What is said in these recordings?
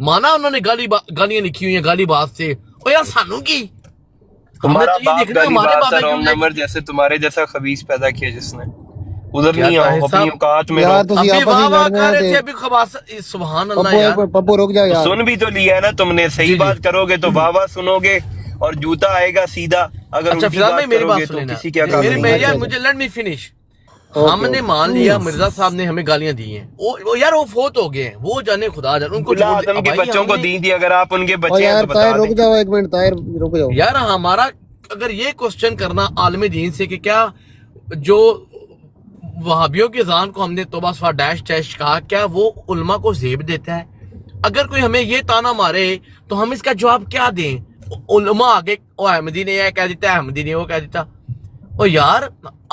مانا انہوں نے گالیاں لکھی ہوئی ہیں گالی باز سے. او یار سانو کی تمہارا باپ دیکھنا گالی ہمارے باز تھا، بابے رام کیوں نمبر جیسے تمہارے جیسا خبیث پیدا کیا جس نے. ادھر کیا نہیں آؤ، طاہر اپنی صاحب اوقات میں رہو. یار تسی ابھی آپس واہ ہی واہ لڑ کر رہے رہے تھے تھے. ابھی خباس. سبحان اللہ پپو یار. پپو رک جاؤ یار. سن بھی تو لیا ہے نا تم نے، صحیح جی جی بات کرو گے تو واہ واہ سنو گے اور جوتا آئے گا سیدھا، اگر اچھا الٹی فضا بھائی بات میری کرو بات گے سن تو لینا. کسی کیا کام نہیں یار اچھا ہے. اچھا مجھے لیٹ می فنش. اوکے ہم نے مان اوکے. لیا مرزا صاحب نے ہمیں گالیاں دی ہیں. وہ یار وہ فوت ہو گئے ہیں، وہ جانے خدا جانے ان کو بلا چھوڑ دے. آدم اب کے بھائی بچوں ہم کو نے دی تھی، اگر آپ ان کے او بچے ہیں یار تو بتا طاہر دیں. رک جاؤ ایک منٹ، طاہر رک جاؤ. یار ہمارا اگر یہ کوسچن کرنا عالم دین سے کہ کیا جو وہابیوں کی اذان کو ہم نے توبہ سوا ڈیش ڈیش کہا کیا وہ علماء کو زیب دیتا ہے؟ اگر کوئی ہمیں یہ تانا مارے تو ہم اس کا جواب کیا دیں؟ علماء آگے او احمدی نے یہ کہہ دیتا، احمدی نے وہ کہہ دیتا. او یار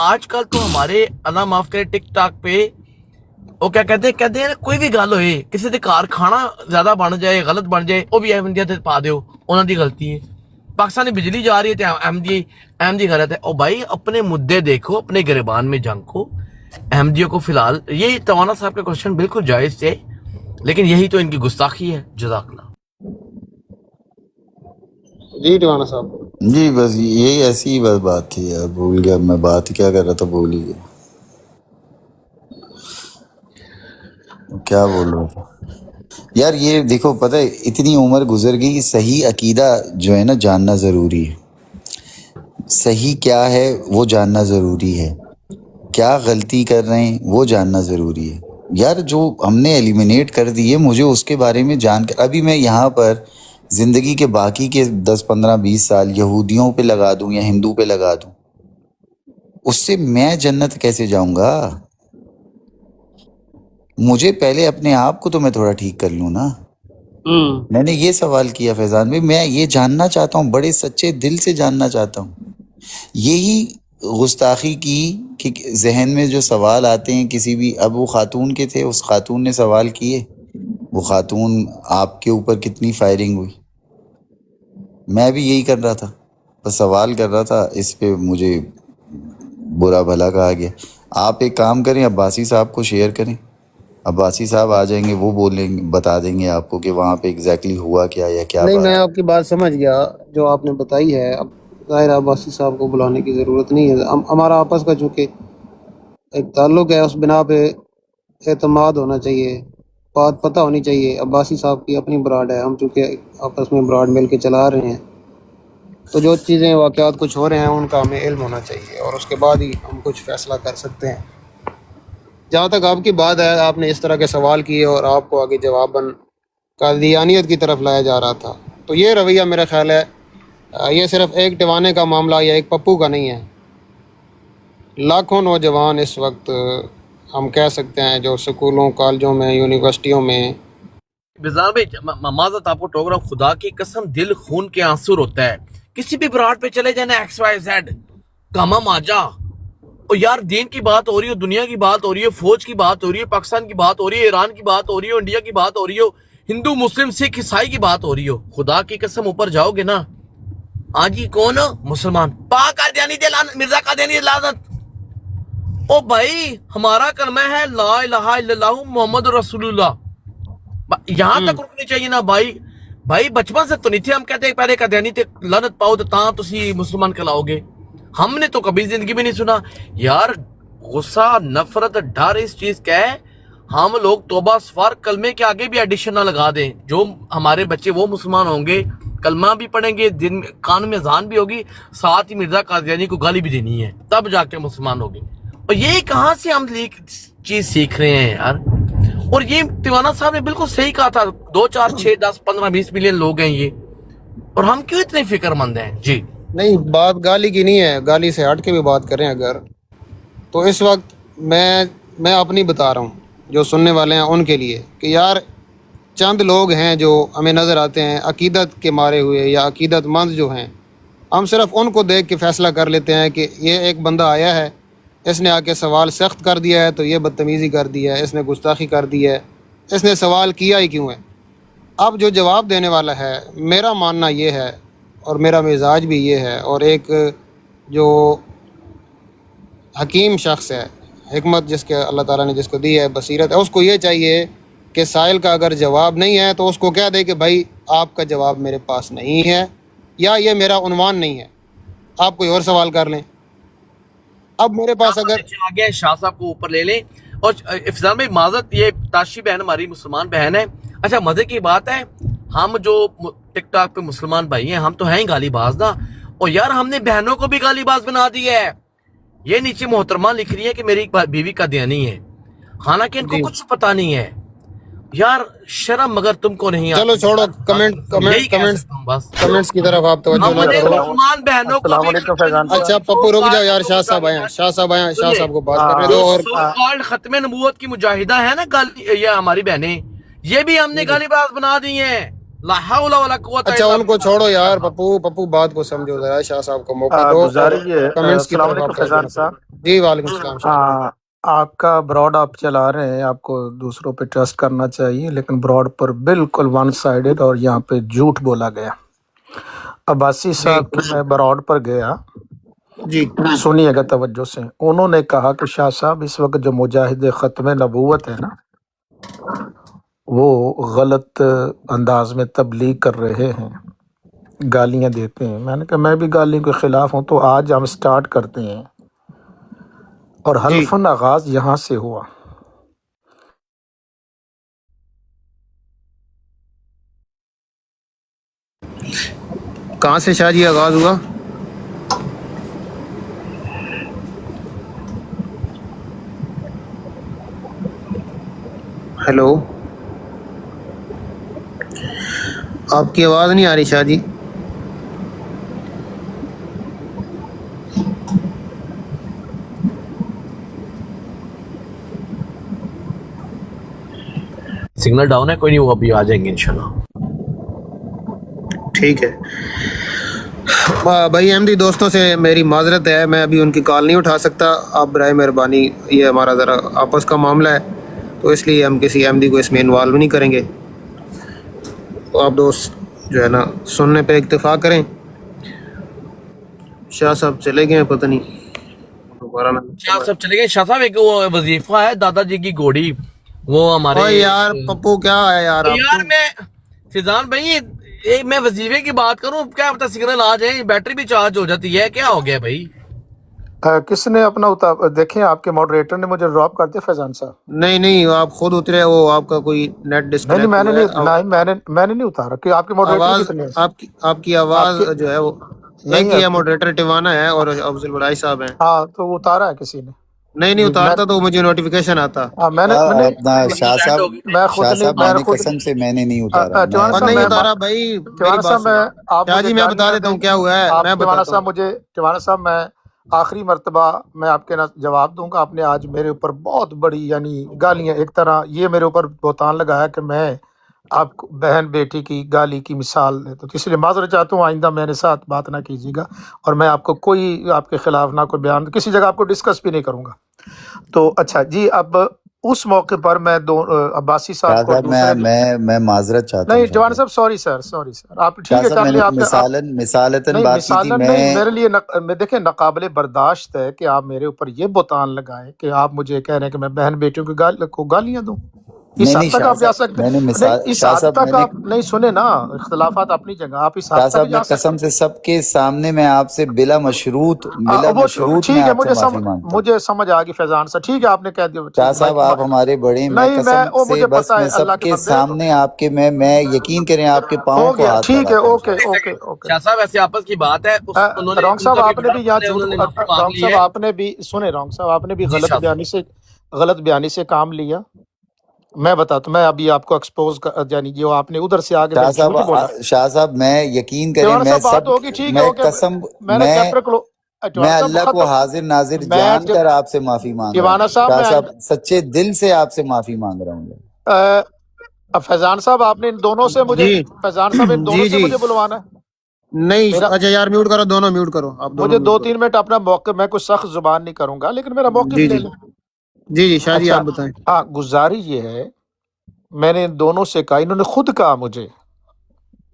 آج کل تو ہمارے اللہ معاف کرے ٹک ٹاک پہ وہ کیا کہتے ہیں کوئی بھی گل ہوئے کسی دے کار کھانا زیادہ بن جائے غلط بن جائے وہ بھی احمدیت پا دیو انہوں دی غلطی ہے. پاکستانی بجلی جا رہی ہے تو احمدی غلط ہے. او بھائی اپنے مدے دیکھو، اپنے گریبان میں جھانکو. احمدیوں کو فی الحال یہ توانا صاحب کا کوشچن بالکل جائز تھے، لیکن یہی تو ان کی گستاخی ہے. جزاک اللہ. جی ٹوانا صاحب. جی بس یہی ایسی ہی بس بات تھی یار، بھول گیا میں بات کیا کر رہا تھا، بھول ہی گیا کیا بول رہا تھا. یار یہ دیکھو پتہ ہے اتنی عمر گزر گئی، صحیح عقیدہ جو ہے نا جاننا ضروری ہے. صحیح کیا ہے وہ جاننا ضروری ہے، کیا غلطی کر رہے ہیں وہ جاننا ضروری ہے. یار جو ہم نے ایلیمینیٹ کر دی ہے مجھے اس کے بارے میں جان کر، ابھی میں یہاں پر زندگی کے باقی کے 10 15 20 سال یہودیوں پہ لگا دوں یا ہندو پہ لگا دوں، اس سے میں جنت کیسے جاؤں گا؟ مجھے پہلے اپنے آپ کو تو میں تھوڑا ٹھیک کر لوں نا. میں نے یہ سوال کیا فیضان بھائی، میں یہ جاننا چاہتا ہوں، بڑے سچے دل سے جاننا چاہتا ہوں. یہی گستاخی کی کہ ذہن میں جو سوال آتے ہیں کسی بھی، اب وہ خاتون کے تھے، اس خاتون نے سوال کیے، وہ خاتون آپ کے اوپر کتنی فائرنگ ہوئی. میں بھی یہی کر رہا تھا، بس سوال کر رہا تھا، اس پہ مجھے برا بھلا کہا گیا. آپ ایک کام کریں، عباسی صاحب کو شیئر کریں، عباسی صاحب آ جائیں گے، وہ بولیں گے، بتا دیں گے آپ کو کہ وہاں پہ ایگزیکٹلی ہوا کیا یا کیا نہیں بات. میں آپ کی بات سمجھ گیا جو آپ نے بتائی ہے. اب ظاہر عباسی صاحب کو بلانے کی ضرورت نہیں ہے. ہمارا آپس کا چونکہ ایک تعلق ہے، اس بنا پہ اعتماد ہونا چاہیے، بات پتہ ہونی چاہیے. عباسی صاحب کی اپنی براڈ ہے، ہم چونکہ آپس میں براڈ مل کے چلا رہے ہیں، تو جو چیزیں واقعات کچھ ہو رہے ہیں ان کا ہمیں علم ہونا چاہیے اور اس کے بعد ہی ہم کچھ فیصلہ کر سکتے ہیں. جہاں تک آپ کی بات ہے، آپ نے اس طرح کے سوال کیے اور آپ کو آگے جواباً قادیانیت کی طرف لایا جا رہا تھا، تو یہ رویہ میرا خیال ہے یہ صرف ایک ٹوانے کا معاملہ یا ایک پپو کا نہیں ہے. لاکھوں نوجوان اس وقت ہم کہہ سکتے ہیں جو سکولوں کالجوں میں یونیورسٹیوں میں. بزار بھائی معذرت آپ کو ٹوک رہا ہوں، خدا کی قسم دل خون کے آنسو ہوتا ہے. کسی بھی براڈ پہ چلے جانا ایکس وائی زیڈ کاما ماجا، اور یار دین کی بات ہو رہی ہو، دنیا کی بات ہو رہی ہے، فوج کی بات ہو رہی ہے، پاکستان کی بات ہو رہی ہے، ایران کی بات ہو رہی ہو، انڈیا کی بات ہو رہی ہو، ہندو مسلم سکھ عیسائی کی بات ہو رہی ہو، خدا کی قسم اوپر جاؤ گے نا. ہاں جی کون ہو؟ مسلمان. پاک قادیانی دے لعنت، مرزا قادیانی دے لعنت. او بھائی ہمارا کلمہ ہے لا الہ الا اللہ محمد رسول اللہ. یہاں تک رکنی چاہیے نا بھائی. بھائی بچپن سے تو نہیں تھے ہم کہتے پہلے قادیانی تے لعنت پاؤ تو تاں تسی مسلمان کہلاؤ گے. ہم نے تو کبھی زندگی میں نہیں سنا. یار غصہ نفرت ڈر اس چیز کا ہے، ہم لوگ توبہ سفار کلمے کے آگے بھی ایڈیشن نہ لگا دیں. جو ہمارے بچے وہ مسلمان ہوں گے، کلمہ بھی پڑھیں گے، دن کان میں اذان بھی ہوگی، ساتھ ہی مرزا قادیانی کو گالی بھی دینی ہے، تب جا کے مسلمان ہوگے. اور یہ کہاں سے ہم چیز سیکھ رہے ہیں یار؟ اور یہ تیوانا صاحب نے بالکل صحیح کہا تھا، 2 4 6 10 15 20 ملین لوگ ہیں یہ، اور ہم کیوں اتنے فکر مند ہیں؟ جی نہیں بات گالی کی نہیں ہے، گالی سے ہٹ کے بھی بات کریں اگر تو اس وقت میں اپنی بتا رہا ہوں جو سننے والے ہیں ان کے لیے کہ یار چند لوگ ہیں جو ہمیں نظر آتے ہیں عقیدت کے مارے ہوئے یا عقیدت مند جو ہیں، ہم صرف ان کو دیکھ کے فیصلہ کر لیتے ہیں کہ یہ ایک بندہ آیا ہے، اس نے آ کے سوال سخت کر دیا ہے تو یہ بدتمیزی کر دی ہے، اس نے گستاخی کر دی ہے، اس نے سوال کیا ہی کیوں ہے. اب جو جواب دینے والا ہے، میرا ماننا یہ ہے اور میرا مزاج بھی یہ ہے، اور ایک جو حکیم شخص ہے، حکمت جس کے اللہ تعالیٰ نے جس کو دی ہے، بصیرت ہے، اس کو یہ چاہیے کہ سائل کا اگر جواب نہیں ہے تو اس کو کہہ دے کہ بھائی آپ کا جواب میرے پاس نہیں ہے یا یہ میرا عنوان نہیں ہے، آپ کوئی اور سوال کر لیں۔ اب میرے پاس اگر آگے شاہ صاحب کو اوپر لے لیں۔ اور افضال بھائی معذرت، یہ تاشی بہن ہماری مسلمان بہن ہے۔ اچھا مزے کی بات ہے، ہم جو ٹک ٹاک پہ مسلمان بھائی ہیں ہم تو ہیں گالی باز نا، اور یار ہم نے بہنوں کو بھی گالی باز بنا دی ہے۔ یہ نیچے محترمہ لکھ رہی ہے کہ میری بیوی کا دیانی ہے، حالانکہ ان کو جی کچھ پتا نہیں ہے۔ یار شرم مگر تم کو نہیں چلو آتی۔ چھوڑو، یہی کہہ سکتا ہوں بس۔ کمنٹس کی طرف آپ توجہ ہم نہ نے کرو۔ مسلمان بہنوں کو بھی اچھا پپو رک جاؤ یار، شاہ صاحب آئے ہیں، شاہ صاحب آئے ہیں، شاہ صاحب کو بات کرنے دو۔ اور ختم نبوت کی مجاہدہ ہے نا یہ ہماری بہنیں، یہ بھی ہم نے گالی باز بنا دی ہیں۔ لا حول ولا قوت اچھا ان کو چھوڑو یار، پپو بات کو سمجھو ذرا، شاہ صاحب کو موقع دو۔ کمنٹس کی طرف آپ توجہ نہ کرو۔ جی وعلیکم السلام شاہ۔ آپ کا براڈ آپ چلا رہے ہیں، آپ کو دوسروں پہ ٹرسٹ کرنا چاہیے، لیکن براڈ پر بالکل ون سائیڈڈ اور یہاں پہ جھوٹ بولا گیا۔ عباسی صاحب کی میں براڈ پر گیا، جی سنیے گا توجہ سے۔ انہوں نے کہا کہ شاہ صاحب اس وقت جو مجاہد ختم نبوت ہے نا، وہ غلط انداز میں تبلیغ کر رہے ہیں، گالیاں دیتے ہیں۔ میں نے کہا میں بھی گالیوں کے خلاف ہوں، تو آج ہم سٹارٹ کرتے ہیں۔ اور حلفاً آغاز یہاں سے ہوا۔ کہاں سے شاہ جی آغاز ہوا؟ ہیلو، آپ کی آواز نہیں آ رہی شاہ جی۔ سگنل ڈاؤن ہے، کوئی نہیں، وہ ابھی آ جائیں گے انشاءاللہ۔ ٹھیک ہے بھائی احمدی دوستوں سے میری معذرت ہے، میں ابھی ان کی کال نہیں اٹھا سکتا، آپ برائے مہربانی، یہ ہمارا ذرا آپس کا معاملہ ہے، تو اس لیے ہم کسی احمدی کو اس میں انوالو نہیں کریں گے۔ تو آپ دوست جو ہے نا سننے پہ اکتفا کریں۔ شاہ صاحب چلے گئے ہیں، پتہ نہیں دوبارہ شاہ صاحب چلے گئے۔ شاہ صاحب ایک وہ وظیفہ ہے دادا جی کی گھوڑی، وہ ہمارے اوے یار پپو کیا ہے یار آپ یار میں فیضان بھائی میں وظیفے کی بات کروں، کیا پتا سگنل آ جائے، بیٹری بھی چارج ہو جاتی ہے، کیا ہو گیا بھائی؟ کس نے اپنا دیکھیں آپ کے ماڈریٹر نے مجھے ڈراپ کر دیا فیضان صاحب۔ نہیں آپ خود اترے، وہ آپ کا کوئی نیٹ ڈسکنیکٹ نہیں میں نے نہیں اتارا، کہ آپ کے ماڈریٹر آواز کتنے ہیں؟ آپ کی آواز جو ہے وہ ایک ہی ہے، ماڈریٹر ٹیوانا ہے اور افضل بڑائی صاحب ہیں۔ ہاں تو اتارا ہے کسی نے؟ نہیں اتارتا تو مجھے نوٹیفیکیشن آتا۔ میں نے شاہ صاحب میں نے خود قسم سے میں نے نہیں اتارا۔ نہیں اتارا بھائی، ٹیوانا صاحب شاہ جی میں بتا دیتا ہوں کیا ہوا ہے، میں بتاتا ہوں۔ ٹیوانا صاحب میں آخری مرتبہ میں آپ کے جواب دوں گا۔ آپ نے آج میرے اوپر بہت بڑی یعنی گالیاں، ایک طرح یہ میرے اوپر بہتان لگایا کہ میں آپ کو بہن بیٹی کی گالی کی مثال ہے، تو اس لیے معذرت چاہتا ہوں، آئندہ میرے ساتھ بات نہ کیجیے گا، اور میں آپ کو کوئی آپ کے خلاف نہ کوئی بیان کسی جگہ آپ کو ڈسکس بھی نہیں کروں گا۔ تو اچھا جی، اب اس موقع پر میں عباسی صاحب کو میں معذرت چاہتا ہوں۔ نہیں جوان صاحب، سوری سر آپ ٹھیک ہے کر لیں۔ آپ مثالتاً بات کی تھی۔ میرے لیے دیکھیں ناقابل برداشت ہے کہ آپ میرے اوپر یہ بہتان لگائیں کہ آپ مجھے کہہ رہے ہیں کہ میں بہن بیٹیوں کو گالیاں دوں۔ اس حد تک آپ جا سکتے ہیں؟ اس حد تک آپ نہیں سنے نا، اختلافات اپنی جگہ، آپ اس حد تک جا سکتے ہیں؟ قسم سے سب کے سامنے میں آپ سے بلا مشروط ٹھیک ہے، مجھے سمجھ آ گئی فیضان صاحب، ٹھیک ہے آپ نے کہہ دیا۔ شاہ صاحب آپ ہمارے بڑے، میں قسم سے بس میں سب کے سامنے آپ کے میں یقین کریں آپ کے پاؤں کو ہاتھ ٹھیک ہے، لگاتا ہوں۔ اوکے شاہ صاحب ایسے آپس کی بات ہے، رونگ صاحب آپ نے بھی یہاں رونگ صاحب آپ نے بھی سنے، رونگ صاحب آپ نے بھی غلط بیانی سے کام لیا۔ میں بتاتا ہوں، میں ابھی آپ کو ایکسپوز یعنی جو آپ نے ادھر سے آگے شاہ صاحب میں یقین کریں، میں قسم میں اللہ کو حاضر ناظر جان کر آپ سے معافی مانگ رہا ہوں۔ شاہ صاحب سچے دل سے آپ سے معافی مانگ رہا ہوں۔ فیضان صاحب آپ نے ان دونوں سے مجھے مجھے بلوانا ہے؟ نہیں اچھا یار میوٹ کرو، دونوں میوٹ کرو آپ۔ مجھے 2-3 منٹ اپنا موقع، میں کوئی سخت زبان نہیں کروں گا، لیکن میرا موقع لے لیں۔ جی شاہ جی آپ بتائیں۔ ہاں گزارش یہ ہے، میں نے ان دونوں سے کہا، انہوں نے خود کہا مجھے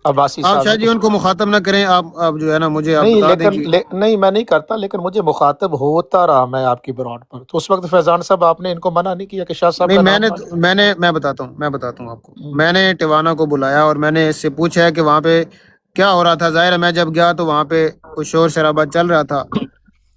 عباسی آپ صاحب شاہ جی ان کو مخاطب نہ کریں، آپ جو ہے نا مجھے آپ نہیں، بتا دیں کہ نہیں میں نہیں کرتا، لیکن مجھے مخاطب ہوتا رہا میں آپ کی براڈ پر، تو اس وقت فیضان صاحب آپ نے ان کو منع نہیں کیا کہ شاہ صاحب نہیں، کا نام نہ لیں؟ میں بتاتا ہوں آپ کو، میں نے ٹیوانا کو بلایا اور میں نے اس سے پوچھا ہے کہ وہاں پہ کیا ہو رہا تھا۔ ظاہر ہے میں جب گیا تو وہاں پہ کوئی شور شرابہ چل رہا تھا،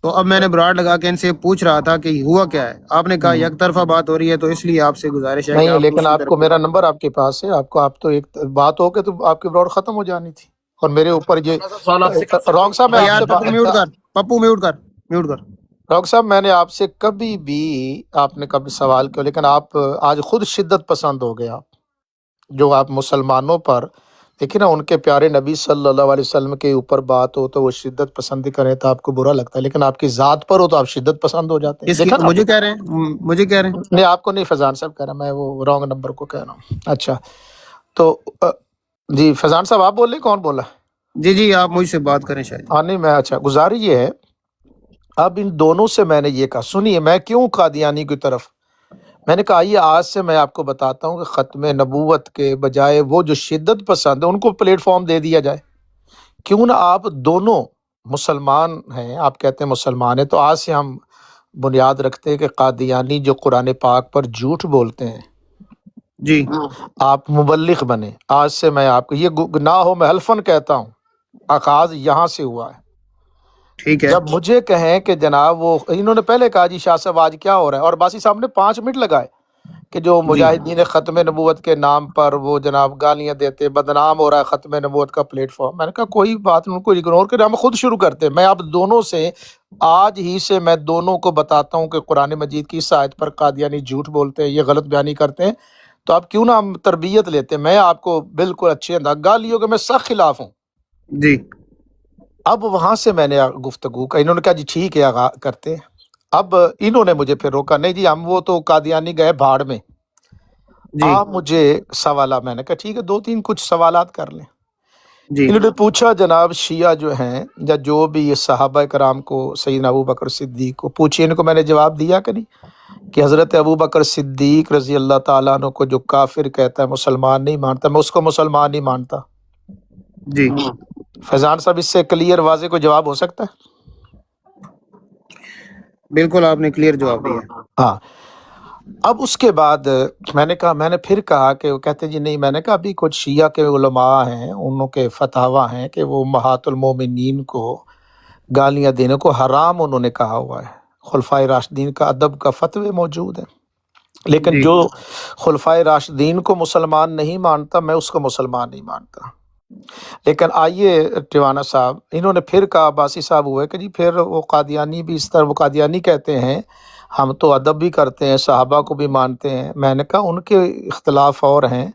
تو اب میں نے براڈ لگا کے ان سے پوچھ رہا تھا کہ ہوا کیا ہے۔ آپ نے کہا یک طرفہ بات ہو رہی ہے، تو اس لیے آپ سے گزارش ہے کہ نہیں، آپ لیکن دوسری آپ طرف کو کی میرا بات نمبر آپ کے پاس ہے، آپ تو ایک بات ہو کے تو آپ کی براڈ ختم ہو جانی تھی، اور میرے اوپر یہ سوال آپ سے کر سکتا رونگ صاحب میں کریں۔ آپ یار سے پپو میوٹ کر۔ رونگ صاحب میں نے آپ سے کبھی بھی آپ نے کبھی سوال کیا، لیکن آپ آج خود شدت پسند ہو گئے، آپ جو آپ مسلمانوں پر دیکھیں نا، ان کے پیارے نبی صلی اللہ علیہ وسلم کے اوپر بات ہو تو وہ شدت پسندی کریں تو آپ کو برا لگتا ہے، لیکن آپ کی ذات پر ہو تو آپ شدت پسند ہو جاتے ہیں، اس کی دیکھا نا آپ؟ مجھے کہہ رہے ہیں نہیں، آپ کو نہیں، فیضان صاحب کہہ رہا، میں وہ رانگ نمبر کو کہہ رہا ہوں۔ اچھا تو جی فیضان صاحب آپ بول رہے ہیں، کون بولا؟ جی آپ مجھ سے بات کریں شاہ جی۔ ہاں نہیں، میں اچھا گزاری یہ ہے، اب ان دونوں سے میں نے یہ کہا، سنیے میں کیوں قادیانی کی طرف، میں نے کہا آئیے آج سے میں آپ کو بتاتا ہوں کہ ختم نبوت کے بجائے وہ جو شدت پسند ہے ان کو پلیٹ فارم دے دیا جائے، کیوں نہ آپ دونوں مسلمان ہیں، آپ کہتے ہیں مسلمان ہیں، تو آج سے ہم بنیاد رکھتے ہیں کہ قادیانی جو قرآن پاک پر جھوٹ بولتے ہیں جی آپ مبلغ بنے۔ آج سے میں آپ کو یہ نہ ہو، میں حلفاً کہتا ہوں آغاز یہاں سے ہوا ہے۔ ٹھیک ہے۔ جب مجھے کہیں کہ جناب وہ انہوں نے پہلے کہا جی شاہ صاحب آج کیا ہو رہا ہے، اور باسی صاحب نے 5 منٹ لگائے کہ جو جی مجاہدین ختم نبوت کے نام پر وہ جناب گالیاں دیتے، بدنام ہو رہا ہے ختم نبوت کا پلیٹ فارم۔ میں نے کہا کوئی بات نہیں، ان کو اگنور کریں، ہم خود شروع کرتے ہیں۔ میں آپ دونوں سے آج ہی سے میں دونوں کو بتاتا ہوں کہ قرآن مجید کی اس آیت پر قادیانی جھوٹ بولتے ہیں، یہ غلط بیانی کرتے ہیں، تو آپ کیوں نہ ہم تربیت لیتے ہیں۔ میں آپ کو بالکل اچھے انداز، گالیوں کے میں سخت خلاف ہوں۔ جی اب وہاں سے میں نے گفتگو کا، انہوں نے کہا جی ٹھیک ہے کرتے ہیں۔ اب انہوں نے مجھے پھر روکا، نہیں جی ہم وہ تو قادیانی گئے بھاڑ میں، جی آپ مجھے سوالات، میں نے کہا ٹھیک ہے 2-3 کچھ سوالات کر لیں۔ جی انہوں نے پوچھا جناب شیعہ جو ہیں یا جو بھی یہ صحابہ کرام کو، سیدنا ابو بکر صدیق کو پوچھیے، ان کو میں نے جواب دیا کہ نہیں کہ حضرت ابو بکر صدیق رضی اللہ تعالیٰ عنہ کو جو کافر کہتا ہے، مسلمان نہیں مانتا، میں اس کو مسلمان نہیں مانتا۔ جی فیضان صاحب اس سے کلیئر واضح کوئی جواب ہو سکتا ہے؟ بالکل آپ نے کلیئر جواب دیا ہے۔ ہاں۔ اب اس کے بعد میں نے کہا، میں نے پھر کہا کہ وہ کہتے جی نہیں، میں نے کہا ابھی کچھ شیعہ کے علماء ہیں، انہوں کے فتاویٰ ہیں کہ وہ امہات المومنین کو گالیاں دینے کو حرام انہوں نے کہا ہوا ہے، خلفائے راشدین کا ادب کا فتوے موجود ہیں، لیکن جی جو خلفائے راشدین کو مسلمان نہیں مانتا، میں اس کو مسلمان نہیں مانتا۔ لیکن آئیے ٹیوانا صاحب، انہوں نے پھر کہا، باسی صاحب ہوئے کہ جی پھر وہ قادیانی بھی اس طرح، وہ قادیانی کہتے ہیں ہم تو ادب بھی کرتے ہیں، صحابہ کو بھی مانتے ہیں۔ میں نے کہا ان کے اختلاف اور ہیں،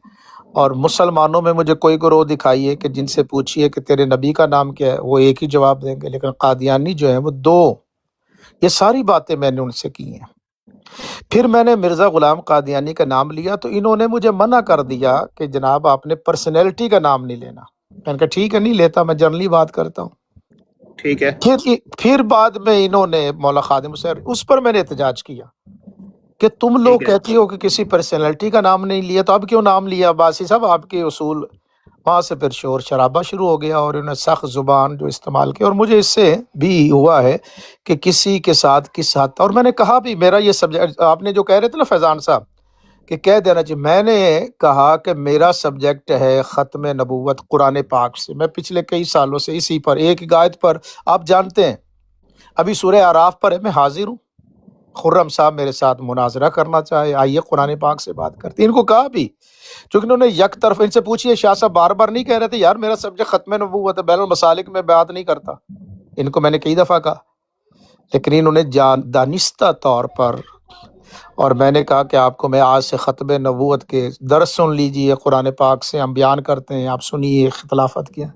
اور مسلمانوں میں مجھے کوئی گروہ دکھائیے کہ جن سے پوچھئے کہ تیرے نبی کا نام کیا ہے، وہ ایک ہی جواب دیں گے، لیکن قادیانی جو ہیں وہ 2۔ یہ ساری باتیں میں نے ان سے کی ہیں۔ پھر میں نے مرزا غلام قادیانی کا نام لیا تو انہوں نے مجھے منع کر دیا کہ جناب آپ نے پرسنالٹی کا نام نہیں لینا۔ میں نے کہا ٹھیک ہے نہیں لیتا، میں جنرلی بات کرتا ہوں۔ ٹھیک ہے۔ پھر بعد میں انہوں نے مولا خادم حسین، اس پر میں نے احتجاج کیا کہ تم لوگ ٹھیک ہے۔ کہتی ہو کہ کسی پرسنالٹی کا نام نہیں لیا، تو اب کیوں نام لیا؟ باسی صاحب آپ کے اصول، وہاں سے پھر شور شرابہ شروع ہو گیا، اور انہوں نے سخت زبان جو استعمال کی، اور مجھے اس سے بھی ہوا ہے کہ کسی کے ساتھ کس حد تک، اور میں نے کہا بھی میرا یہ سبجیکٹ، آپ نے جو کہہ رہے تھے نا فیضان صاحب کہ کہہ دینا چاہیے، میں نے کہا کہ میرا سبجیکٹ ہے ختم نبوت قرآن پاک سے، میں پچھلے کئی سالوں سے اسی پر ایک آیت پر، آپ جانتے ہیں ابھی سورہ اعراف پر ہے، میں حاضر ہوں، خرم صاحب میرے ساتھ مناظرہ کرنا چاہے آئیے قرآن پاک سے بات کرتے ہیں۔ ان کو کہا بھی، چونکہ انہوں نے یک طرف، ان سے پوچھئے شاہ صاحب بار بار نہیں کہہ رہے تھے یار میرا سبجیکٹ ختم نبوت ہے، بین المسالک میں بات نہیں کرتا، ان کو میں نے کئی دفعہ کہا، لیکن انہوں نے دانستہ طور پر، اور میں نے کہا کہ آپ کو میں آج سے ختم نبوت کے درس سن لیجئے، قرآن پاک سے ہم بیان کرتے ہیں، آپ سنیے اختلافات کیا،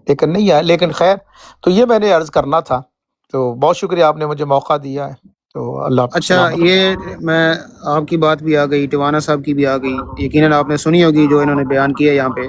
لیکن نہیں آئے۔ لیکن خیر، تو یہ میں نے عرض کرنا تھا، تو بہت شکریہ آپ نے مجھے موقع دیا ہے، تو اللہ آپ کو اچھا، سلامت۔ یہ میں آپ کی بات بھی آ گئی، ٹیوانا صاحب کی بھی آ گئی، یقیناً آپ نے سنی ہوگی جو انہوں نے بیان کیا یہاں پہ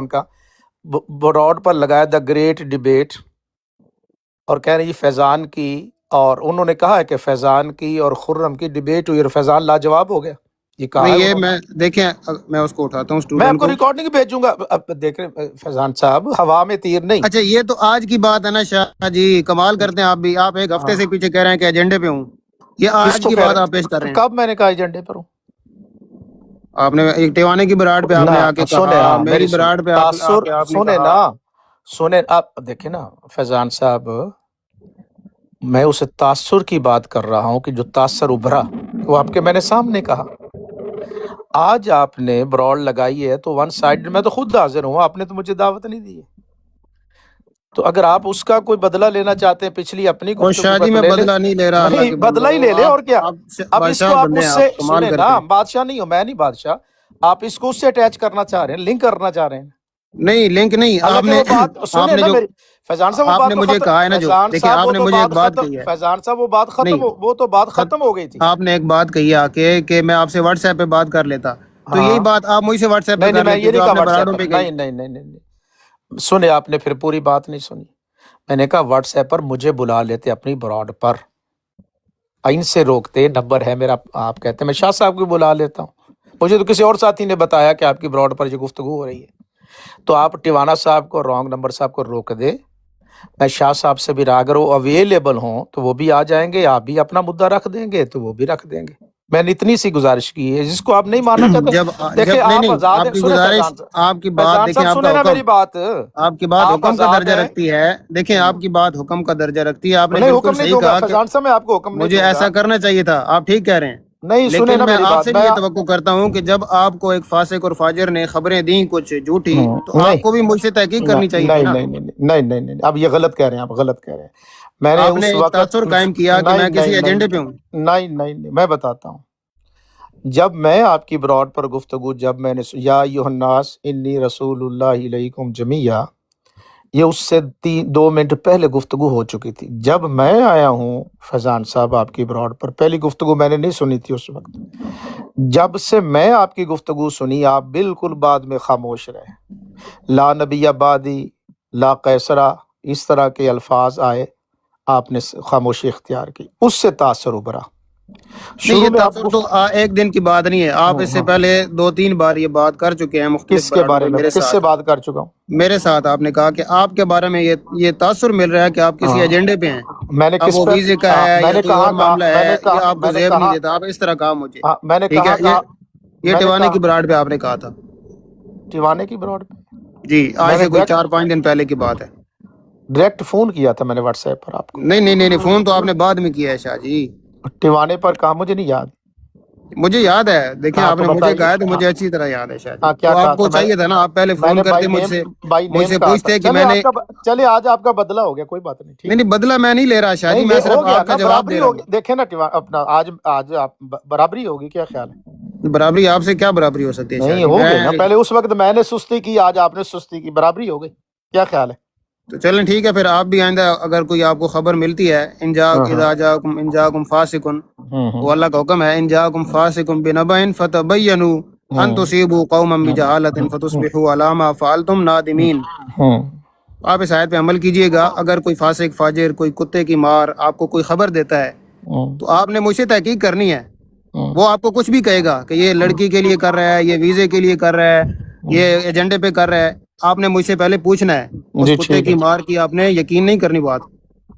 ان کا بورڈ پر لگایا دا گریٹ ڈیبیٹ، اور کہہ رہے ہیں یہ فیضان کی، اور انہوں نے کہا ہے کہ فیضان کی اور خرم کی ڈیبیٹ ہوئی اور فیضان لاجواب ہو گیا۔ یہ کہا نہیں ہے یہ انہوں نے. میں دیکھیں میں اس کو اٹھاتا ہوں میں اسٹوڈنٹ آپ کو کو. ریکارڈنگ بھیجوں گا. اب دیکھ رہے فیضان صاحب، ہوا میں تیر نہیں. اچھا یہ تو آج کی بات ہے نا شاہ جی، کمال کرتے ہیں آپ بھی. آپ ایک ہفتے سے پیچھے کہہ رہے ہیں کہ ایجنڈے پہ ہوں، یہ کس آج کو کی کہہ بات رہے آپ پیش کر رہے ہیں؟ ہیں. کب میں نے کہا ایجنڈے پر ہوں؟ آپ نے ایک ٹیوانے کی براڈ پہ آپ نے آ کے سونے، کہا، ہاں میری میری سن براڈ پہ آ تاثر، کے آپ نے سونے کہا. نا، سونے. آپ دیکھیں نا فیضان صاحب، میں اسے تاثر کی بات کر رہا ہوں کہ جو تاثر ابھرا وہ آپ کے میں نے سامنے کہا. آج آپ نے براڈ لگائی ہے تو ون سائڈ، میں تو خود حاضر ہوں، آپ نے تو مجھے دعوت نہیں دی ہے. تو اگر آپ اس کا کوئی بدلہ لینا چاہتے ہیں پچھلی اپنی اور گفتگو شاہ کا جی تو میں لے لیں. بدلہ نہیں لے رہا اللہ نہیں، کے بدلہ ہی بندو. لے لیں اور کیا. آپ اب اس بادشاہ کو آپ بندے اس ہیں، سے آپ کمال سنیں کرتے نا، ہیں. بادشاہ نہیں ہوں میں، نہیں بادشاہ. آپ اس کو اس سے اٹیچ کرنا چاہ رہے ہیں، لنک کرنا چاہ رہے ہیں. نہیں لنک نہیں، آپ حالانکہ نے وہ بات آپ سنیں نے نا جو میری. فیضان صاحب وہ آپ بات نے تو مجھے ختم. کہا ہے نا، جو فیضان دیکھیں صاحب آپ وہ نے تو مجھے بات ایک بات ختم. کہی ہے. فیضان صاحب وہ بات ختم نہیں وہ تو بات ختم ہو گئی تھی. آپ نے ایک بات کہی آ کے کہ میں آپ سے واٹس ایپ پہ بات کر لیتا، تو یہی ہاں، بات آپ مجھ سے واٹس ایپ پہ نہیں نہیں، کر میں لیتے یہ نہیں جو کہا آپ نے واٹس ایپ براڈوں پر. پہ کہی. نہیں نہیں نہیں نہیں نہیں، سنے آپ نے پھر پوری بات نہیں سنی. میں نے کہا واٹس ایپ پر مجھے بلا لیتے اپنی براڈ پر، ان سے روکتے، نمبر ہے میرا. آپ کہتے ہیں میں شاہ صاحب کو بلا لیتا ہوں. مجھے تو کسی اور ساتھی نے بتایا کہ آپ کی براڈ پر یہ گفتگو ہو رہی ہے. تو آپ ٹیوانا صاحب کو، رانگ نمبر صاحب کو روک دے. میں شاہ صاحب سے بھی اگر وہ اویلیبل ہوں تو وہ بھی آ جائیں گے، آپ بھی اپنا مدعا رکھ دیں گے تو وہ بھی رکھ دیں گے. میں نے اتنی سی گزارش کی ہے، جس کو آپ نہیں ماننا چاہتے. جب دیکھیں جب نہیں آپ نہیں آزاد آپ ہیں. کی سنیں گزارش، فیضان صاحب، آپ کی بات فیضان دیکھیں، صاحب آپ سنیں کا نا حکم، میری بات. آپ کی بات آپ حکم کا آزاد درجہ ہیں. رکھتی ہے. دیکھیں آپ کی بات حکم کا درجہ رکھتی ہے. آپ نے نہیں، بالکل حکم نہیں صحیح دوں گا کہا کہ فیضان صاحب، میں آپ کو حکم نہیں مجھے دوں گا. ایسا کرنا چاہیے تھا. آپ ٹھیک کہہ رہے ہیں، نہیں، سنیں نا لیکن میں میری آپ بات. سے بھی یہ توقع کرتا ہوں کہ جب آپ کو ایک فاسق اور فاجر نے خبریں دیں کچھ جھوٹی، تو آپ نہیں کو بھی مجھ سے تحقیق کرنی نہیں چاہیے تھی نہیں نا. نہیں نہیں نہیں نہیں، اب یہ غلط کہہ رہے ہیں، آپ غلط کہہ رہے ہیں. میں نے آپ نے اس ایک وقت تاثر قائم کیا کہ نہیں میں نہیں کسی نہیں ایجنڈے پہ ہوں. نہیں نہیں نہیں، میں بتاتا ہوں. جب میں آپ کی براڈ پر گفتگو، جب میں نے یا ایھا الناس انی رسول اللہ علیکم جمیعا، یہ اس سے 2 منٹ پہلے گفتگو ہو چکی تھی. جب میں آیا ہوں فیضان صاحب آپ کی براڈ پر، پہلی گفتگو میں نے نہیں سنی تھی اس وقت. جب سے میں آپ کی گفتگو سنی، آپ بالکل بعد میں خاموش رہے. لا نبی بعدی، لا قیصرہ، اس طرح کے الفاظ آئے، آپ نے خاموشی اختیار کی. اس سے تاثر ابھرا. نہیں یہ شروع میں آپ تاثر تو ایک دن کی بات نہیں ہے. آپ اس سے پہلے 2-3 بار یہ بات کر چکے ہیں مختلف کس کے براڈوں بارے پہ میں، میرے کس سے ساتھ. بات کر چکا ہوں؟ میرے ساتھ آپ نے کہا کہ آپ کے بارے میں یہ تاثر مل رہا ہے کہ آپ کسی ایجنڈے پہ ہیں. میں نے اب کس وہ پہ، ویزے کا ہے میں یا نے کوئی اور کہاں کہا، معاملہ میں نے ہے، یہ کہا، آپ کو میں نے زیب نہیں کہا، دیتا. آپ اس طرح کہا مجھے. میں نے ٹھیک ہے، کہاں کہا، یہ میں نے ٹیوانے کہا کی براڈ پہ آپ نے کہا تھا. ٹیوانے کی براڈ پہ جی میں آج نے سے کوئی 4-5 دن پہلے کی بات ہے. ڈائریکٹ فون کیا تھا میں نے واٹس ایپ پر آپ کو. نہیں نہیں نہیں نہیں، فون تو آپ نے بعد میں کیا ہے شاہ جی. ٹیوانے پر کہا، مجھے نہیں یاد. مجھے یاد ہے. دیکھیں ہاں آپ تو نے مجھے بتائیے. کہا ہے تو ہاں مجھے اچھی طرح یاد ہے شاہ جی. ہاں، کیا تو کہا آپ کو تھا چاہیے تھا نا، آپ پہلے میں فون نے کرتے مجھ سے، بائی مجھ نیم سے کہا تھا. پوچھتے کہ چلے میں نے. آپ کا چلے آج آپ کا بدلہ ہو گیا، کوئی بات نہیں، نہیں ٹھیک ہے. نہیں بدلہ میں نہیں لے رہا شاہ جی، نہیں، میں یہ صرف ہو گیا آپ کا نا، جواب برابری دے رہا ہوگی. ہوں. دیکھیں نا اپنا آج آپ برابری ہوگی، کیا خیال ہے؟ برابری آپ سے کیا برابری ہو سکتی ہے شاہ نہیں جی؟ ہو گئی میں نا، پہلے اس وقت میں نے سستی کی، آج آپ نے سستی کی، برابری ہو گئی. کیا خیال ہے؟ تو چلیں ٹھیک ہے، پھر آپ بھی آئندہ اگر کوئی آپ کو خبر ملتی ہے، اذا جاءکم فاسق، وہ اللہ کا حکم ہے، ان جاءکم فاسق بنبأ فتبینوا ان تصیبوا قوما بجہالۃ فتصبحوا علی ما فعلتم نادمین. آپ اس آیت پہ عمل کیجئے گا. اگر کوئی فاسق فاجر، کوئی کتے کی مار آپ کو کوئی خبر دیتا ہے تو آپ نے مجھ سے تحقیق کرنی ہے. وہ آپ کو کچھ بھی کہے گا کہ یہ لڑکی کے لیے کر رہا ہے، یہ ویزے کے لیے کر رہا ہے، یہ ایجنڈے پہ کر رہا ہے، آپ نے مجھ سے پہلے پوچھنا ہے. اس جی کتے ٹھیک کی ہے، مار کی آپ نے یقین نہیں کرنی بات.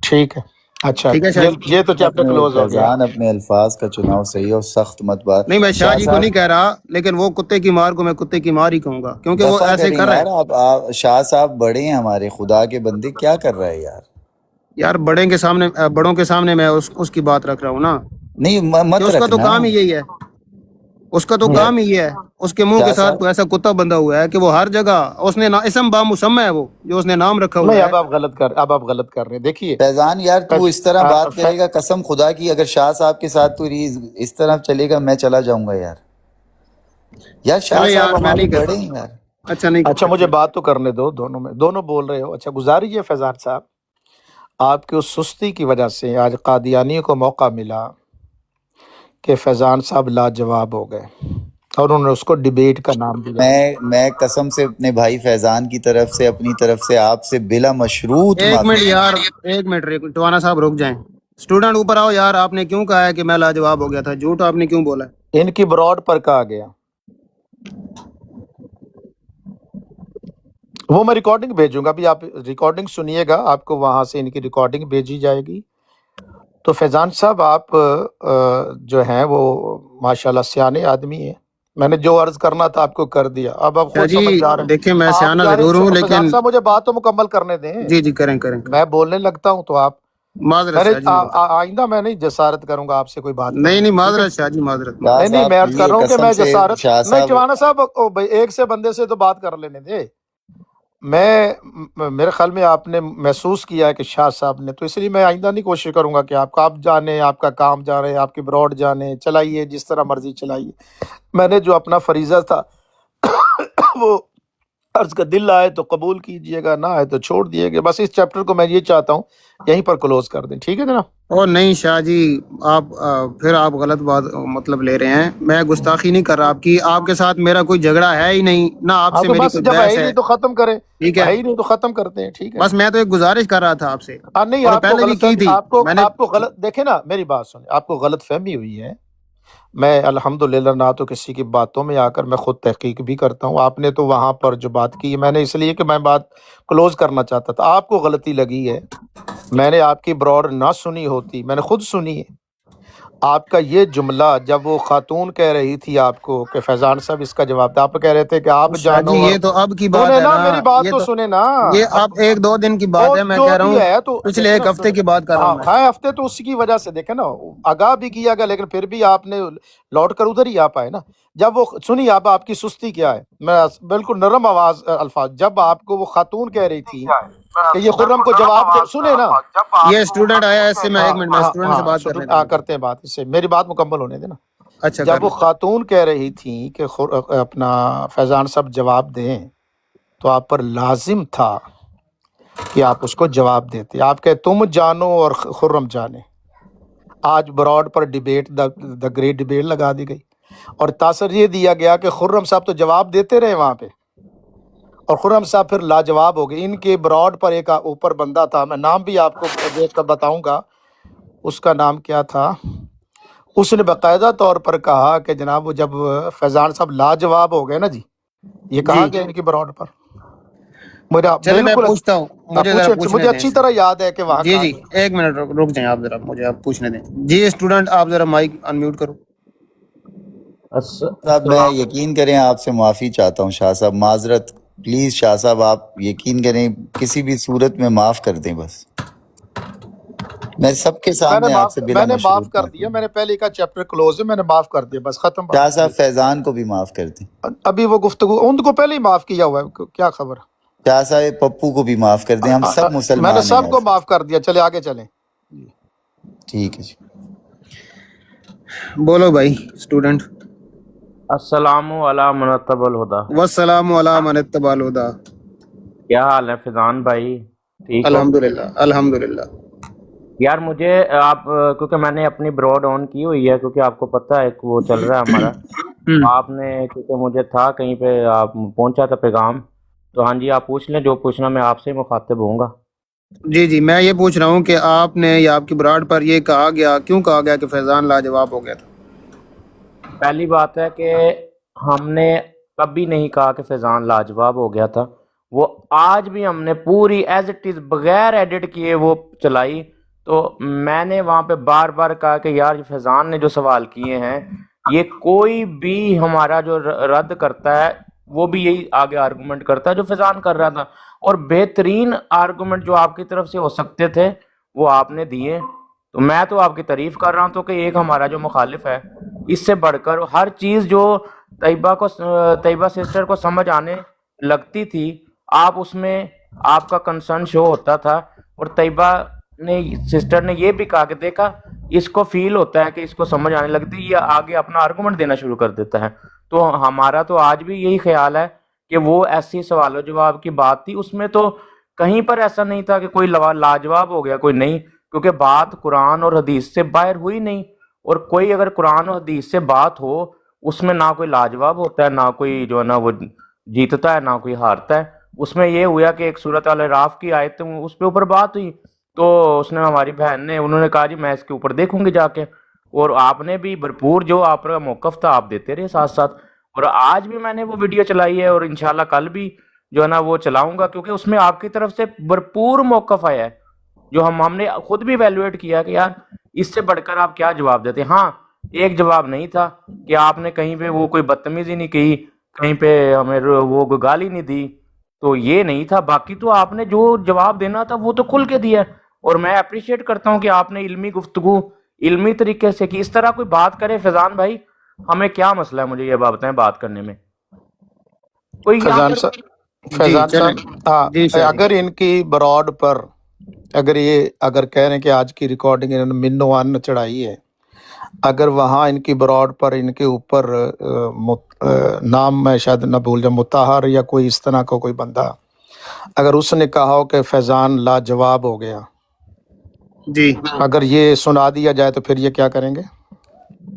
ٹھیک ہے. اچھا، ٹھیک ہے شاہ جی. یہ تو چیپٹر اپنے کلوز ہو گیا. فیضان اپنے الفاظ کا چناؤ صحیح اور سخت مت بات. نہیں میں شاہ شاہ جی کو صاحب نہیں کہہ رہا، لیکن وہ کتے کی مار کو میں کتے کی مار ہی کہوں گا، کیونکہ وہ دفع ایسے کریں کر رہا یار. ہے. آپ شاہ صاحب بڑے ہیں ہمارے، خدا کے بندے، کیا کر رہا ہے یار؟ یار بڑوں کے سامنے میں اس کی بات رکھ رہا ہوں نا، نہیں کہ مت اس کا تو رکھنا کام ہی یہی ہے. اس کا تو یار. کام ہی یہ ہے. اس کے منہ کے شاہ ساتھ صاحب کوئی ایسا کتا بندھا ہوا ہے کہ وہ ہر جگہ اس نے اسم با مسمى ہے، وہ جو اس نے نام رکھا ہوا نہیں، ہے. اب آپ غلط کر رہے ہیں. دیکھیے فیضان یار، تو اس طرح بات کرے گا قسم خدا کی، اگر شاہ صاحب کے ساتھ تو اس طرح چلے گا میں چلا جاؤں گا یار. یار شاہ چلے صاحب یار میں ہمارے نہیں بڑے کہتا. ہیں یار. اچھا نہیں اچھا، کرتے مجھے ٹھیک. بات تو کرنے دو. دونوں بول رہے ہو. اچھا، گزارش ہے فیضان صاحب، آپ کی اس سستی کی وجہ سے آج قادیانی کو موقع ملا کہ فیضان صاحب لاجواب ہو گئے، اور انہوں نے اس کو ڈیبیٹ کا نام دیا. میں قسم سے اپنے بھائی فیضان کی طرف سے، اپنی طرف سے آپ سے بلا مشروط ایک معافی منٹ یار، ایک منٹ ٹوانا صاحب رک جائیں. اسٹوڈنٹ اوپر آؤ یار. آپ نے کیوں کہا ہے کہ میں لاجواب ہو گیا تھا؟ جھوٹ آپ نے کیوں بولا ہے؟ ان کی براڈ پر کہا گیا، وہ میں ریکارڈنگ بھیجوں گا، ابھی آپ ریکارڈنگ سنیے گا، آپ کو وہاں سے ان کی ریکارڈنگ بھیجی جائے گی۔ تو فیضان صاحب آپ جو ہیں وہ ماشاءاللہ سیانے آدمی ہیں، میں نے جو عرض کرنا تھا آپ کو کر دیا، اب آپ شاہ خود جی سمجھ جا رہے ہیں۔ دیکھیں میں آپ سیانا جا رہے ضرور ہوں فیضان لیکن صاحب مجھے بات تو مکمل کرنے دیں، جی کریں کریں میں بولنے لگتا ہوں تو آپ معذرت میں نے شاہ جی معذرت، آئندہ میں نہیں جسارت کروں گا آپ سے کوئی بات نہیں کرنے نہیں کی، ٹھیک ہے؟ معذرت شاہ جی معذرت شاہ معذرت۔ نہیں میں صاحب عرض کر یہ رہا ہوں کہ قسم میں سے جسارت شاہ نہیں، صاحب، چوانا صاحب بھائی ایک سے بندے سے تو بات کر لینے دے۔ میرے خیال میں آپ نے محسوس کیا ہے کہ شاہ صاحب نے، تو اس لیے میں آئندہ نہیں کوشش کروں گا کہ آپ جانے، آپ کا کام جانے، آپ کی براڈ جانے، چلائیے جس طرح مرضی چلائیے۔ میں نے جو اپنا فریضہ تھا وہ عرض کا دل آئے تو قبول کیجئے گا، نہ آئے تو چھوڑ دیے گا، بس اس چیپٹر کو میں یہ چاہتا ہوں یہیں پر کلوز کر دیں، ٹھیک ہے جناب؟ اور نہیں شاہ جی آپ پھر آپ غلط بات مطلب لے رہے ہیں، میں گستاخی نہیں کر رہا آپ کی، آپ کے ساتھ میرا کوئی جھگڑا ہے ہی نہیں، نہ آپ ہاں سے تو میری بس کوئی جب ہے بحث ہی ہے، نہیں تو ختم کریں، ٹھیک ہے؟ ہے ہی نہیں تو ختم کرتے ہیں، ٹھیک ہے؟ بس میں تو ایک گزارش کر رہا تھا آپ سے، نہیں اور آپ کو پہلے بھی غلط کی فہمی، تھی میں نے۔ آپ کو غلط دیکھیں نا، میری بات سنیں، آپ کو غلط فہمی ہوئی ہے۔ میں الحمدللہ نہ تو کسی کی باتوں میں آ کر میں خود تحقیق بھی کرتا ہوں، آپ نے تو وہاں پر جو بات کی میں نے اس لیے کہ میں بات کلوز کرنا چاہتا تھا، آپ کو غلطی لگی ہے، میں نے آپ کی براڈ نہ سنی ہوتی، میں نے خود سنی ہے۔ آپ کا یہ جملہ جب وہ خاتون کہہ رہی تھی آپ کو کہ فیضان صاحب اس کا جواب دے، آپ کہہ رہے تھے کہ آپ شاہ جی جانو، اور یہ تو اب کی بات سنیں ہے نا نا، میری بات یہ تو تو سنیں نا، یہ اب ایک دو دن کی بات وہ ہے، میں جو کہہ رہا بھی ہوں ہے تو پچھلے دیکھیں ایک ہفتے کی بات کر رہا ہوں میں۔ ہاں ہفتے تو اسی کی وجہ سے دیکھیں نا، آگاہ بھی کیا گیا لیکن پھر بھی آپ نے لوٹ کر ادھر ہی آ پائے نا۔ جب وہ سنی آپ کی سستی کیا ہے، میں بالکل نرم آواز الفاظ، جب آپ کو وہ خاتون کہہ رہی تھی کہ یہ خرم کو جواب دے، سنے نا، یہ اسٹوڈنٹ آیا ہے، اس سے میں ایک منٹ میں اسٹوڈنٹ سے بات کرنے دیں مجھے۔ کرتے ہیں بات، اس سے میری بات مکمل ہونے دینا۔ اچھا کر جب وہ لیں۔ خاتون کہہ رہی تھی کہ اپنا فیضان صاحب جواب دیں، تو آپ پر لازم تھا کہ آپ اس کو جواب دیتے، آپ کہ تم جانو اور خرم جانے۔ آج براڈ پر ڈیبیٹ دا گریٹ ڈیبیٹ لگا دی گئی، اور تاثر یہ دیا گیا کہ خرم صاحب تو جواب دیتے رہے وہاں پہ، اور خرم صاحب پھر لاجواب ہو گئے۔ ان کے براڈ پر ایک اوپر بندہ تھا، میں نام بھی آپ کو دیکھ کر بتاؤں گا، اس کا نام کیا تھا، اس نے باقاعدہ طور پر کہا کہ جناب وہ جب فیضان صاحب لاجواب ہو گئے نا جی، یہ کہا جی گیا ان کی براڈ پر، مجھے چلے میں بالکل پوچھتا ہوں، مجھے ذرا پوچھنے مجھے دیں اچھی اس سے۔ طرح یاد ہے کہ وہاں جی کہا جی گیا۔ ایک منٹ رک جائیں آپ، ذرا مجھے آپ پوچھنے دیں۔ جی اسٹوڈنٹ آپ ذرا مائک انمیوٹ کرو۔ صاحب میں یقین کریں آپ سے معافی چاہتا ہوں شاہ صاحب، معذرت، پلیز شاہ صاحب آپ یقین کریں کسی بھی صورت میں معاف کر دیں، بس میں سب کے سامنے آپ سے بلا میں نے معاف مشروط کر معافی دیا، میں مانگتا نے پہلے کا چیپٹر کلوز ہے، میں نے معاف کر دیا، بس ختم ہوں۔ بات۔ شاہ صاحب فیضان کو بھی معاف کر دیں، ابھی وہ گفتگو ان کو پہلے ہی معاف کیا ہوا ہے، کیا خبر؟ شاہ صاحب پپو کو بھی معاف کر دیں، ہم سب میں نے مسلمان ہیں سب کو ایسے۔ معاف کر دیا، چلے آگے چلیں۔ ٹھیک ہے جی۔ بولو بھائی اسٹوڈنٹ۔ السلام علی مرتب الہدا، والسلام علی من اتبع الہدی۔ کیا حال ہے فیضان بھائی؟ ٹھیک ہو؟ الحمدللہ الحمدللہ۔ یار مجھے آپ کیونکہ میں نے اپنی براڈ آن کی ہوئی ہے، کیونکہ آپ کو پتہ ہے کہ وہ چل رہا ہے ہمارا، آپ نے کیونکہ مجھے تھا کہیں پہ، آپ پہنچا تھا پیغام، تو ہاں جی آپ پوچھ لیں جو پوچھنا، میں آپ سے مخاطب ہوں گا۔ جی جی میں یہ پوچھ رہا ہوں کہ آپ نے یا آپ کی براڈ پر یہ کہا گیا، کیوں کہا گیا کہ فیضان لاجواب ہو گیا تھا؟ پہلی بات ہے کہ ہم نے کبھی نہیں کہا کہ فیضان لاجواب ہو گیا تھا، وہ آج بھی ہم نے پوری ایز اٹ از بغیر ایڈٹ کیے وہ چلائی، تو میں نے وہاں پہ بار بار کہا کہ یار فیضان نے جو سوال کیے ہیں، یہ کوئی بھی ہمارا جو رد کرتا ہے وہ بھی یہی آگے آرگومنٹ کرتا ہے جو فیضان کر رہا تھا، اور بہترین آرگومنٹ جو آپ کی طرف سے ہو سکتے تھے وہ آپ نے دیے، تو میں تو آپ کی تعریف کر رہا ہوں، تو کہ ایک ہمارا جو مخالف ہے، اس سے بڑھ کر ہر چیز جو طیبہ سسٹر کو سمجھ آنے لگتی تھی، آپ اس میں آپ کا کنسرن شو ہوتا تھا، اور طیبہ نے سسٹر نے یہ بھی کہا کہ دیکھا اس کو فیل ہوتا ہے کہ اس کو سمجھ آنے لگتی ہے، یہ آگے اپنا آرگومنٹ دینا شروع کر دیتا ہے، تو ہمارا تو آج بھی یہی خیال ہے کہ وہ ایسی سوال و جواب کی بات تھی، اس میں تو کہیں پر ایسا نہیں تھا کہ کوئی لاجواب ہو گیا کوئی نہیں، کیونکہ بات قرآن اور حدیث سے باہر ہوئی نہیں، اور کوئی اگر قرآن اور حدیث سے بات ہو اس میں نہ کوئی لاجواب ہوتا ہے، نہ کوئی جو ہے نا وہ جیتتا ہے، نہ کوئی ہارتا ہے، اس میں یہ ہوا کہ ایک سورۃ الاعراف کی آیت اس پہ اوپر بات ہوئی، تو اس نے ہماری بہن نے انہوں نے کہا جی میں اس کے اوپر دیکھوں گی جا کے، اور آپ نے بھی بھرپور جو آپ کا موقف تھا آپ دیتے رہے ساتھ ساتھ، اور آج بھی میں نے وہ ویڈیو چلائی ہے اور انشاءاللہ کل بھی جو ہے نا وہ چلاؤں گا، کیونکہ اس میں آپ کی طرف سے بھرپور موقف آیا ہے جو ہم نے خود بھی ایویلویٹ کیا کہ یار اس سے بڑھ کر آپ کیا جواب دیتے. ہاں ایک جواب نہیں تھا کہ آپ نے کہیں پہ وہ کوئی بدتمیزی نہیں کی، کہیں پہ ہمیں وہ گالی نہیں دی، تو یہ نہیں تھا. باقی تو آپ نے جو جواب دینا تھا وہ تو کھل کے دیا ہے، اور میں اپریشیٹ کرتا ہوں کہ آپ نے علمی گفتگو علمی طریقے سے کی. اس طرح کوئی بات کرے فیضان بھائی، ہمیں کیا مسئلہ ہے؟ مجھے یہ بات بتائیں بات کرنے میں کوئی یہاں فیضان پر صاحب جی فیضان چلیں صاحب ہاں، جی شاہ جی اگر ان کی براڈ پر اگر کہہ رہے ہیں کہ آج کی ریکارڈنگ انہوں نے منو ون چڑھائی ہے، اگر وہاں ان کی براڈ پر ان کے اوپر نام میں شاید نہ بھول جاؤں، مطہر یا کوئی اس طرح کا کوئی بندہ، اگر اس نے کہا ہو کہ فیضان لاجواب ہو گیا، جی اگر یہ سنا دیا جائے تو پھر یہ کیا کریں گے؟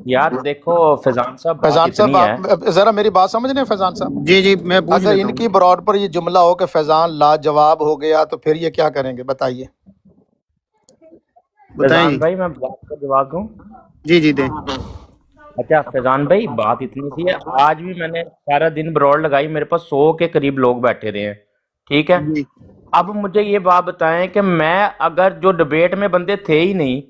یار دیکھو فیضان صاحب بات فیضان صاحب اتنی ہے. آپ ذرا میری بات سمجھ رہے ہیں فیضان صاحب؟ جی میں پوچھ اگر لیتا ان ہوں. کی براڈ پر یہ جملہ ہو کہ فیضان لاجواب ہو گیا تو پھر یہ کیا کریں گے بتائیے؟ بتائیں فیضان جی. بھائی میں بات کا جواب دوں. جی دیں. اچھا فیضان بھائی بات اتنی سی ہے، آج بھی میں نے سارا دن براڈ لگائی، میرے پاس 100 کے قریب لوگ بیٹھے رہے ہیں، ٹھیک ہے. جی اب مجھے یہ بات بتائیں کہ میں اگر جو ڈبیٹ میں بندے تھے ہی نہیں،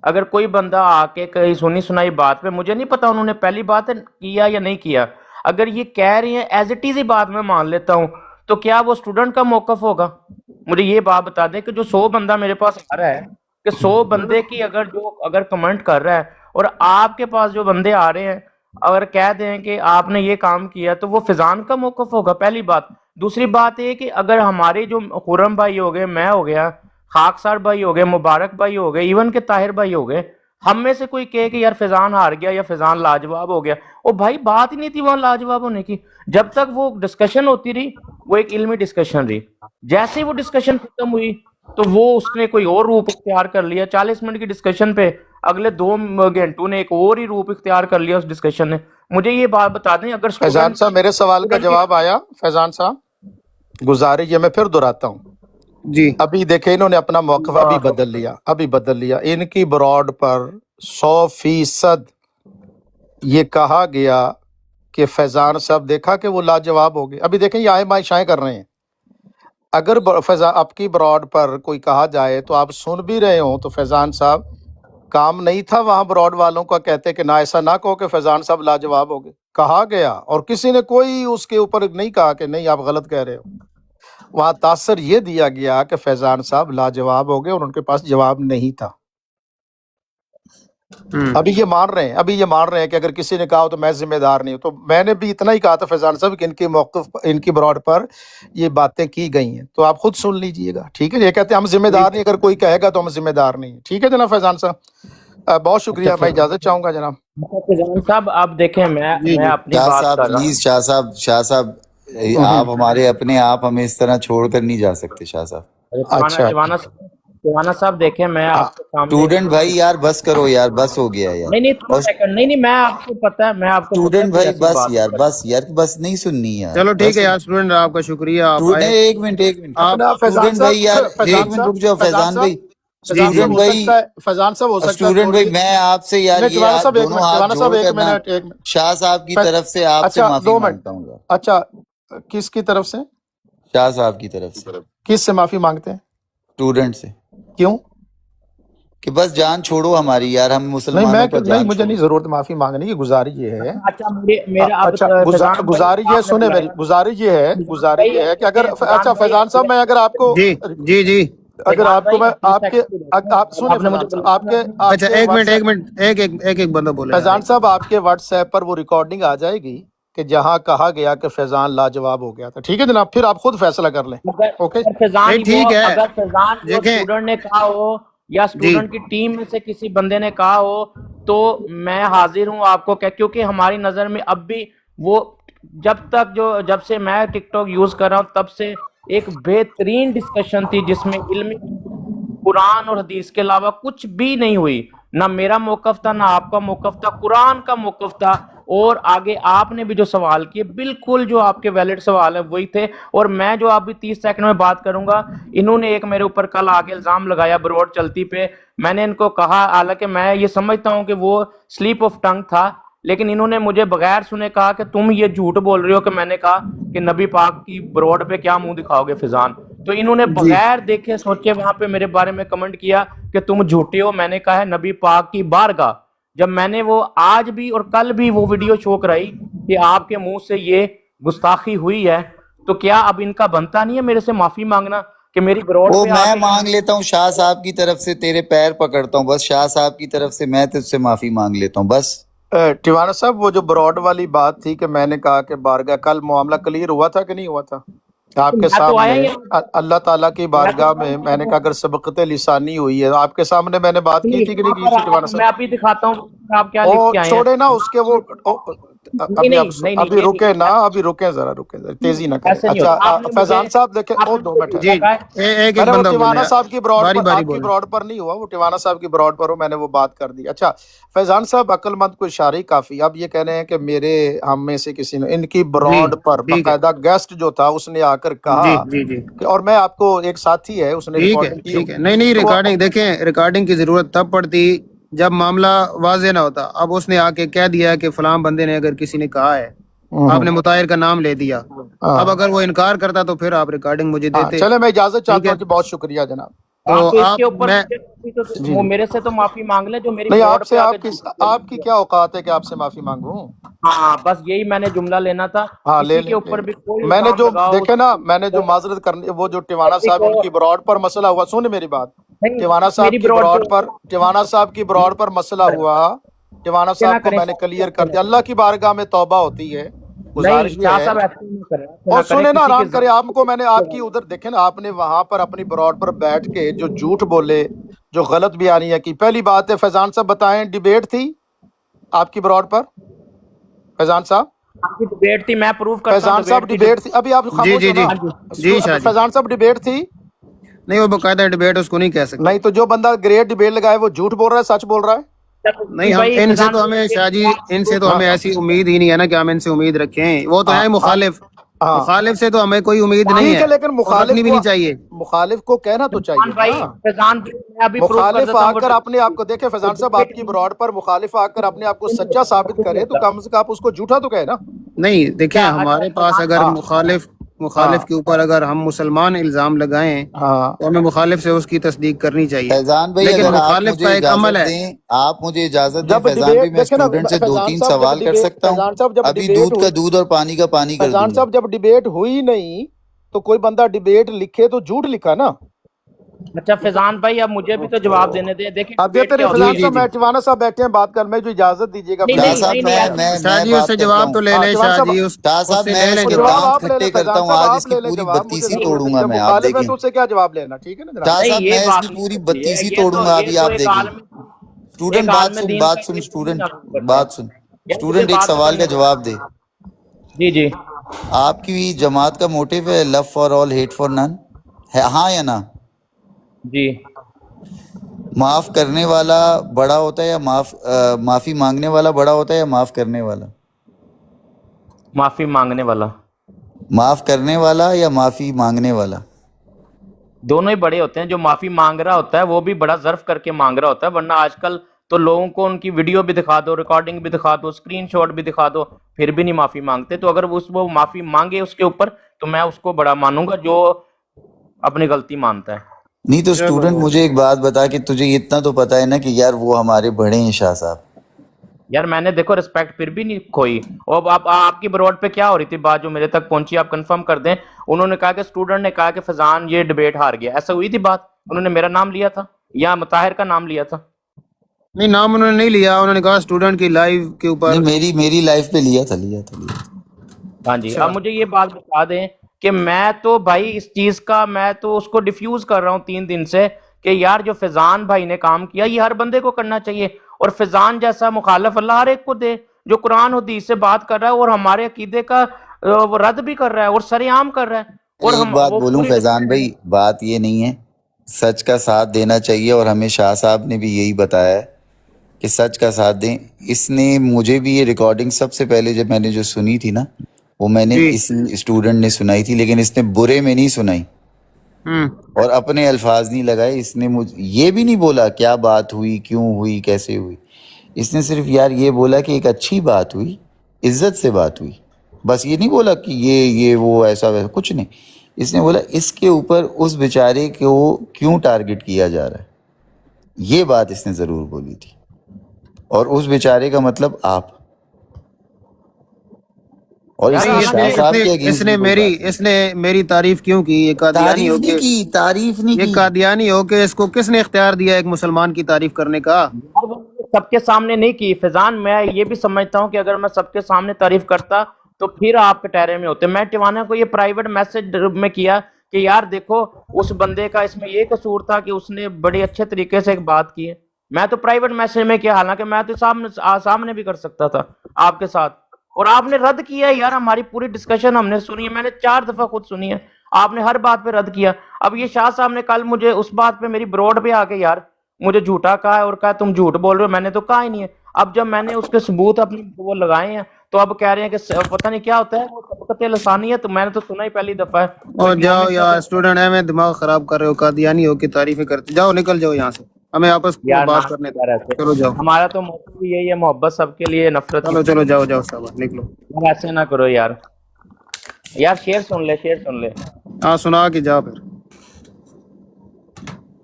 اگر کوئی بندہ آ کے کہیں سنی سنائی بات پہ، مجھے نہیں پتا انہوں نے پہلی بات کیا یا نہیں کیا، اگر یہ کہہ رہی ہیں ایز اٹ از ہی بات میں مان لیتا ہوں، تو کیا وہ اسٹوڈنٹ کا موقف ہوگا؟ مجھے یہ بات بتا دیں کہ جو 100 بندہ میرے پاس آ رہا ہے، کہ 100 بندے کی اگر کمنٹ کر رہا ہے، اور آپ کے پاس جو بندے آ رہے ہیں اگر کہہ دیں کہ آپ نے یہ کام کیا، تو وہ فیضان کا موقف ہوگا، پہلی بات. دوسری بات یہ کہ اگر ہمارے جو خرم بھائی ہو گئے، میں ہو گیا، خاکسار بھائی ہو گئے، مبارک بھائی ہو گئے، ایون کہ طاہر بھائی ہو گئے، ہم میں سے کوئی کہے کہ یار فیضان ہار گیا یا فیضان لاجواب ہو گیا، او بھائی بات ہی نہیں تھی وہاں لاجواب ہونے کی. جب تک وہ ڈسکشن ہوتی رہی وہ ایک علمی ڈسکشن رہی، جیسے ہی وہ ڈسکشن ختم ہوئی تو وہ اس نے کوئی اور روپ اختیار کر لیا. 40 منٹ کی ڈسکشن پہ اگلے 2 گھنٹوں نے ایک اور ہی روپ اختیار کر لیا اس ڈسکشن نے. مجھے یہ بات بتا دیں اگر فیضان صاحب میرے سوال کا جواب آیا؟ فیضان صاحب گزارش یہ میں پھر دہراتا ہوں، جی ابھی دیکھیں انہوں نے اپنا موقف ابھی بدل لیا. ان کی براڈ پر 100% یہ کہا گیا کہ فیضان صاحب دیکھا کہ وہ لاجواب ہو گئے. ابھی دیکھیں یہ آئے مائیں شائیں کر رہے ہیں. اگر فیضان آپ کی براڈ پر کوئی کہا جائے تو آپ سن بھی رہے ہوں تو فیضان صاحب کام نہیں تھا وہاں براڈ والوں کا کہتے کہ نہ ایسا نہ کہو کہ فیضان صاحب لاجواب ہو گئے. کہا گیا اور کسی نے کوئی اس کے اوپر نہیں کہا کہ نہیں آپ غلط کہہ رہے ہو. وہاں تاثر یہ دیا گیا کہ فیضان صاحب لاجواب ہو گئے اور ان کے پاس جواب نہیں تھا. ابھی یہ مان رہے ہیں کہ اگر کسی نے کہا ہو تو میں ذمہ دار نہیں ہوں. تو میں نے بھی اتنا ہی کہا تھا فیضان صاحب کہ ان کے موقف ان کی براڈ پر یہ باتیں کی گئی ہیں تو آپ خود سن لیجئے گا، ٹھیک ہے. یہ کہتے ہیں ہم ذمہ دار نہیں، اگر کوئی کہے گا تو ہم ذمہ دار نہیں. ٹھیک ہے جناب فیضان صاحب، بہت شکریہ. میں اجازت چاہوں گا جناب. فیضان صاحب آپ دیکھیں میں اپنی شاہ بات صاحب کر رہا ہوں. پلیز، شاہ صاحب آپ ہمارے اپنے آپ ہمیں اس طرح چھوڑ کر نہیں جا سکتے شاہ صاحب. اچھا چوانا صاحب دیکھیں میں آپ کے سامنے اسٹوڈنٹ بھائی یار بس کرو یار، بس ہو گیا یار. نہیں اور نہیں میں آپ کو پتا ہے، میں آپ کو پتا ہے اسٹوڈنٹ کوئی بھائی ایسی بات نہیں کرتا. بس نہیں سننی یار. چلو ٹھیک ہے بس یار اسٹوڈنٹ، آپ کا شکریہ، آپ آئے. ایک منٹ آپ اپنا فیضان اسٹوڈنٹ بھائی یار صاحب ایک منٹ رک جاؤ. فیضان بھائی فیضان صاحب اسٹوڈنٹ ہو بھائی سکتا ہے فیضان صاحب ہو سکتا ہے اسٹوڈنٹ تھوڑی بھائی میں آپ سے یار نہیں، یہ چوانا صاحب ایک دونوں منٹ، ہاتھ چوانا صاحب جوڑ ایک کر نا منٹ شاہ صاحب کی طرف سے آپ سے اچھا معافی 2 منٹ. مانگتا ہوں گا. اچھا کس کی طرف سے؟ شاہ صاحب کی طرف سے کس سے معافی مانگتے ہیں؟ اسٹوڈنٹ سے کیوں؟ کہ بس جان چھوڑو ہماری یار، ہم مسلمانوں کا نہیں جان مجھے نہیں چھوڑو. ضرورت معافی مانگنے کی. گزارش یہ ہے اچھا میرا اب اچھا فیضان بھائی گزارش یہ آپ نے سنیں میری، بلایا گزارش یہ ہے کہ اگر اچھا بھائی فیضان صاحب میں اگر آپ کو جی اگر فیضان آپ کو بھائی میں 30 آپ کے سیکنڈ کی بات ہے. آپ سنیں آپ نے مجھے فیضان صاحب بلایا اچھا ایک منٹ ایک بندہ بولے گا. فیضان صاحب آپ کے واٹس ایپ پر وہ ریکارڈنگ آ جائے گی کہ جہاں کہا گیا کہ فیضان لاجواب ہو گیا تھا. ٹھیک ہے جناب، پھر آپ خود فیصلہ کر لیں. اوکے نہیں ٹھیک ہے اگر فیضان وہ دیکھیں اسٹوڈنٹ نے کہا ہو یا جی اسٹوڈنٹ کی ٹیم میں سے کسی بندے نے کہا ہو تو میں حاضر ہوں آپ کو کیونکہ ہماری نظر میں اب بھی وہ جب سے میں ٹک ٹاک یوز کر رہا ہوں تب سے ایک بہترین ڈسکشن تھی جس میں علمی قرآن اور حدیث کے علاوہ کچھ بھی نہیں ہوئی. نہ میرا موقف تھا، نہ آپ کا موقف تھا، قرآن کا موقف تھا. اور آگے آپ نے بھی جو سوال کیے بالکل جو آپ کے ویلڈ سوال ہیں وہی تھے. اور میں جو آپ بھی 30 سیکنڈ میں بات کروں گا, انہوں نے ایک میرے اوپر کل آگے الزام لگایا بروڈ چلتی پہ. میں نے ان کو کہا, حالانکہ میں یہ سمجھتا ہوں کہ وہ سلیپ آف ٹنگ تھا, لیکن انہوں نے مجھے بغیر سنے کہا کہ تم یہ جھوٹ بول رہے ہو. کہ میں نے کہا کہ نبی پاک کی بروڈ پہ کیا منہ دکھاؤ گے فیضان. تو انہوں نے بغیر دیکھے سوچے وہاں پہ میرے بارے میں کمنٹ کیا کہ تم جھوٹے ہو. میں نے کہا ہے نبی پاک کی بارگاہ, جب میں نے وہ آج بھی اور کل بھی وہ ویڈیو شو کرائی کہ آپ کے منہ سے یہ گستاخی ہوئی ہے, تو کیا اب ان کا بنتا نہیں ہے میرے سے معافی مانگنا کہ میری بروڈ وہ پہ میں آ مانگ کے. لیتا ہوں شاہ صاحب کی طرف سے, تیرے پیر پکڑتا ہوں بس, شاہ صاحب کی طرف سے میں تجھ سے معافی مانگ لیتا ہوں بس. ٹیوانا صاحب وہ جو براڈ والی بات تھی کہ میں نے کہا کہ بارگاہ, کل معاملہ کلیئر ہوا تھا کہ نہیں ہوا تھا آپ کے میں تو آیا سامنے ہی اللہ تعالیٰ کی بارگاہ میں نے کہا اگر سبقت لسانی ہوئی ہے آپ کے سامنے میں نے بات کی تھی کہ نہیں کی تھی ٹیوانا میں صاحب؟ ابھی دکھاتا ہوں آپ کیا لکھ او کے آئے ہیں. چھوڑے نا اس کے وہ نہیں نہیں نہیں نہیں, ابھی یہ رکے نا, نہیں, ابھی رکے ذرا تیزی نہ کریں. ایسے نہیں ہوتا. اچھا آپ نے فیضان مجھے صاحب دیکھیں, آپ او نے 2 منٹ مجھے ہے. کہا ہے ایک میں ایک نے وہ بندہ ٹیوانا بولے, صاحب کی براڈ باری پر, باری آپ کی بولے. براڈ پر نہیں ہوا, وہ ٹیوانا صاحب کی براڈ پر ہو, میں نے وہ بات کر دی. اچھا فیضان صاحب عقل مند کو اشارہ ہی کافی. اب یہ کہہ رہے ہیں کہ میرے ہم میں سے کسی نے ان کی جی براڈ پر ٹھیک ہے, باقاعدہ گیسٹ جو تھا اس نے آ کر جی کہا جی جی کہ, اور میں آپ کو ایک ساتھی ہے اس نے ٹھیک ہے ریکارڈنگ کی ٹھیک ہوگی ہے. نہیں نہیں, تو وہ ریکارڈنگ دیکھیں, ریکارڈنگ کی ضرورت تب پڑتی جب معاملہ واضح نہ ہوتا. اب اس نے آ کے کہہ دیا کہ فلاں بندے نے اگر کسی نے کہا ہے, آپ نے مطاہر کا نام لے دیا. اب اگر وہ انکار کرتا تو پھر آپ ریکارڈنگ مجھے ہاں دیتے. چلے, میں اجازت ٹھیک چاہتا ہے, ہوں جی, بہت شکریہ جناب. تو آپ اس کے آپ اوپر میں جی وہ جی میرے سے تو معافی مانگ لیں جو میری نہیں, بروڈ آپ پہ سے آ کے آپ کی کیا اوقات ہے کہ آپ سے معافی مانگوں؟ ہاں بس یہی میں نے جملہ لینا تھا. ہاں لے کسی کے لیں لے اوپر بھی لیں. کوئی میں نے الزام جو لگاؤ دیکھے نا, میں نے جو معذرت کرنی, وہ جو ٹیوانا صاحب ان کی براڈ پر مسئلہ ہوا, سن میری بات, نہیں, ٹیوانا میری صاحب کی بروڈ براڈ پر, ٹیوانا صاحب کی براڈ پر مسئلہ ہوا, ٹیوانا نہ صاحب کو کریں میں نے کلیئر کر دیا. اللہ کی بارگاہ میں توبہ ہوتی ہے, نہیں گزارش یہ شاہ ہے. صاحب ایسے نہ کریں, ایسے اور نہ کریں سنیں نا, کسی کے آرام کریں. آپ کو میں نے آپ کی ادھر دیکھیں نا, آپ نے وہاں پر اپنی براڈ پر بیٹھ کے جو جھوٹ بولے, جو غلط بیانیہ کی. پہلی بات ہے فیضان صاحب بتائیں, ڈیبیٹ تھی آپ کی براڈ پر فیضان صاحب؟ آپ کی ڈبیٹ تھی, میں پروف کرتا ہوں فیضان صاحب ڈبیٹ تھی. ڈیبیٹ تھی, ابھی آپ جی خاموش جی ہو جی نا. جی شاہ جی, فیضان صاحب ڈیبیٹ تھی نہیں وہ باقاعدہ ڈبیٹ اس کو نہیں کہہ سکتے. نہیں, تو جو بندہ گریٹ ڈیبیٹ لگائے وہ جھوٹ بول رہا ہے سچ بول رہا ہے؟ نہیں, ہم بھائی ان سے فیضان تو ہمیں شاہ جی, ان سے تو ہاں ہمیں ایسی امید ہی نہیں ہے نا کہ ہم ان سے امید رکھیں. وہ تو ہاں ہے مخالف, ہاں مخالف سے تو ہمیں کوئی امید نہیں ٹھیک ہے ہے, لیکن اور رکھنی بھی نہیں چاہیے. مخالف کو کہنا تو چاہیے نا. فیضان بھائی میں ابھی پروف کر مخالف دیتا آ ہوں کر اپنے آپ کو دیکھیں, فیضان صاحب آپ کی براڈ پر مخالف آ کر اپنے آپ کو سچا ثابت کرے تو کم سے کم آپ اس کو جھوٹا تو کہے نا. نہیں دیکھیں, کیا ہمارے پاس اگر ہاں ہاں مخالف کے اوپر اگر ہم مسلمان الزام لگائیں ہاں تو ہمیں مخالف سے اس کی تصدیق کرنی چاہیے. فیضان بھائی لیکن اگر آپ مخالف کا مجھے ایک عمل اجازت ہے. دیں, آپ مجھے اجازت دیں جب فیضان بھائی, ڈیبیٹ میں دیکھیں نا اسٹوڈنٹ سے فیضان 2-3 صاحب, جب سوال کر ڈیبیٹ سکتا ہوں؟ فیضان صاحب جب ابھی ڈیبیٹ دودھ کا ہوئی, دودھ اور پانی کا پانی کر فیضان دوں گا. صاحب جب ڈیبیٹ ہوئی نہیں تو کوئی بندہ ڈیبیٹ لکھے تو جھوٹ لکھا نا. اچھا فیضان بھائی اب مجھے بھی تو جواب دینے دیں. دیکھیں اب ڈبیٹ دیتے کیا رہے ہوتی جی فیضان ہے. جی صاحب, جی میں ٹیوانا صاحب بیٹھے ہیں بات کر, میں جو اجازت دیجیے گا نہیں شاہ فیضان نہیں صاحب. نہیں صاحب نہیں ایسا شاہ میں جی اس بات سے کرتا جواب ہوں. تو لے ہاں لیں ٹیوانا شاہ صاحب, جی, شاہ اس صاحب سے میں لے اس لیں وہ کے جواب جواب. دانت آپ لے لیں کھٹے کرتا فیضان ہوں, صاحب, آج اس آپ کی لے لیں پوری جواب. مجھے بتیسی ضرورت توڑوں نہیں, گا جب میں, آپ مخالف ہے دیکھیں. تو اس سے کیا جواب لینا. ٹھیک ہے نا جناب. شاہ نہیں صاحب یہ میں اس کی بات نہیں پوری ہوتی ہے. بتیسی یہ توڑوں تو گا, یہ ابھی تو آپ ایک دیکھیں. عالم اسٹوڈنٹ ایک بات عالم سن, دین بات کا سن, یہ تھوڑی اسٹوڈنٹ نہ کرتا ہے. بات سن. یار مجھے اسٹوڈنٹ ایک بات تو سوال کرنے کا دیں. جواب دے. جی جی آپ کی جماعت کا موٹیو ہے love for all hate for none, ہے ہاں یا نہ؟ جی معاف کرنے والا بڑا ہوتا ہے یا معافی مانگنے والا بڑا ہوتا ہے یا معاف کرنے والا؟ معافی مانگنے والا. معاف کرنے والا یا معافی مانگنے والا؟ دونوں ہی بڑے ہوتے ہیں. جو معافی مانگ رہا ہوتا ہے وہ بھی بڑا ظرف کر کے مانگ رہا ہوتا ہے, ورنہ آج کل تو لوگوں کو ان کی ویڈیو بھی دکھا دو, ریکارڈنگ بھی دکھا دو, اسکرین شاٹ بھی دکھا دو, پھر بھی نہیں معافی مانگتے. تو اگر وہ معافی مانگے اس کے اوپر تو میں اس کو بڑا مانوں گا جو اپنی غلطی مانتا ہے. نہیں تو چلو اسٹوڈنٹ مجھے ایک بات بتا کہ تجھے اتنا تو پتا ہے نا کہ یار وہ ہمارے بڑے ہیں شاہ صاحب. یار میں نے دیکھو رسپیکٹ پھر بھی نہیں کھوئی. اور آپ کی بروڈ پہ کیا ہو رہی تھی بات جو میرے تک پہنچی, آپ کنفرم کر دیں. انہوں نے کہا کہ اسٹوڈنٹ نے کہا کہ فیضان یہ ڈیبیٹ ہار گیا, ایسا ہوئی تھی بات؟ انہوں نے میرا نام لیا تھا یا مطاہر کا نام لیا تھا؟ نہیں, نام انہوں نے نہیں لیا, انہوں نے کہا اسٹوڈنٹ کی لائیو کے اوپر. نہیں, میری لائف پہ لیا تھا. ہاں جی. اچھا اب مجھے یہ بات بتا دیں کہ میں تو بھائی اس چیز کا میں تو اس کو ڈیفیوز کر رہا ہوں 3 دن سے کہ یار جو فیضان بھائی نے کام کیا یہ ہر بندے کو کرنا چاہیے. اور فیضان جیسا مخالف اللہ ہر ایک کو دے جو قرآن حدیث سے بات کر رہا ہے اور ہمارے عقیدے کا رد بھی کر رہا ہے اور سر عام کر رہا ہے. اور ایک ہم بات وہ بولوں پوری فیضان بھائی, بات یہ نہیں ہے, سچ کا ساتھ دینا چاہیے, اور ہمیں شاہ صاحب نے بھی یہی بتایا ہے کہ سچ کا ساتھ دیں. اس نے مجھے بھی یہ ریکارڈنگ سب سے پہلے جب میں نے جو سنی تھی نا وہ میں نے جی. اس اسٹوڈنٹ نے سنائی تھی، لیکن اس نے برے میں نہیں سنائی اور اپنے الفاظ نہیں لگائے. اس نے یہ بھی نہیں بولا کیا بات ہوئی، کیوں ہوئی، کیسے ہوئی. اس نے صرف یار یہ بولا کہ ایک اچھی بات ہوئی، عزت سے بات ہوئی. بس یہ نہیں بولا کہ یہ وہ ایسا ویسا، کچھ نہیں. اس نے بولا اس کے اوپر اس بیچارے کو کیوں ٹارگٹ کیا جا رہا ہے، یہ بات اس نے ضرور بولی تھی. اور اس بیچارے کا مطلب آپ. اور اس یار نے نہیں، ہم شاہ نے صاحب کے اگینسٹ بھی کوئی بات اس نے میری تعریف کیوں کی؟ یہ قادیانی تعریف ہو نہیں کے کی، تعریف نہیں یہ کی. قادیانی ہو کے اس کو کس نے اختیار دیا ایک مسلمان کی تعریف کرنے کا؟ یار وہ سب کے سامنے نہیں کی فیضان. میں یہ بھی سمجھتا ہوں کہ اگر میں سب کے سامنے تعریف کرتا تو پھر آپ کٹہرے میں ہوتے. میں ٹیوانا کو یہ پرائیویٹ میسج میں کیا کہ یار دیکھو اس بندے کا اس میں یہ قصور تھا کہ اس نے بڑے اچھے طریقے سے ایک بات کی ہے. میں تو پرائیویٹ میسج میں کیا، حالانکہ میں تو سامنے بھی کر سکتا تھا آپ کے ساتھ. اور آپ نے رد کیا یار. ہماری پوری ڈسکشن ہم نے سنی ہے، میں نے 4 دفعہ خود سنی ہے. آپ نے ہر بات پہ رد کیا. اب یہ شاہ صاحب نے کل مجھے اس بات پہ میری بروڈ پہ آ کے یار مجھے جھوٹا کہا ہے اور کہا تم جھوٹ بول رہے ہو. میں نے تو کہا ہی نہیں ہے. اب جب میں نے اس کے ثبوت اپنے وہ لگائے ہیں تو اب کہہ رہے ہیں کہ پتہ نہیں کیا ہوتا ہے وہ سبقت لسانی ہے. تو میں نے تو سنا ہی پہلی دفعہ ہے. وہ اور ایک جاؤ مومن یا کا اسٹوڈنٹ ہے، میں دماغ خراب کر رہے ہو، قادیانی ہو کے تعریفیں کرتے. جاؤ نکل جاؤ یہاں سے، ہمیں آپس میں یار بات نہ کرنے دو. یار ایسے چلو جاؤ، ہمارا تو موضوع بھی یہی ہے، محبت سب کے لیے، نفرت چلو کسی چلو کے جاؤ لیے. جاؤ صاحب نکلو. یار ایسے نہ کرو یار. یار شعر سن لے، شعر سن لے. ہاں سنا کے جا پھر.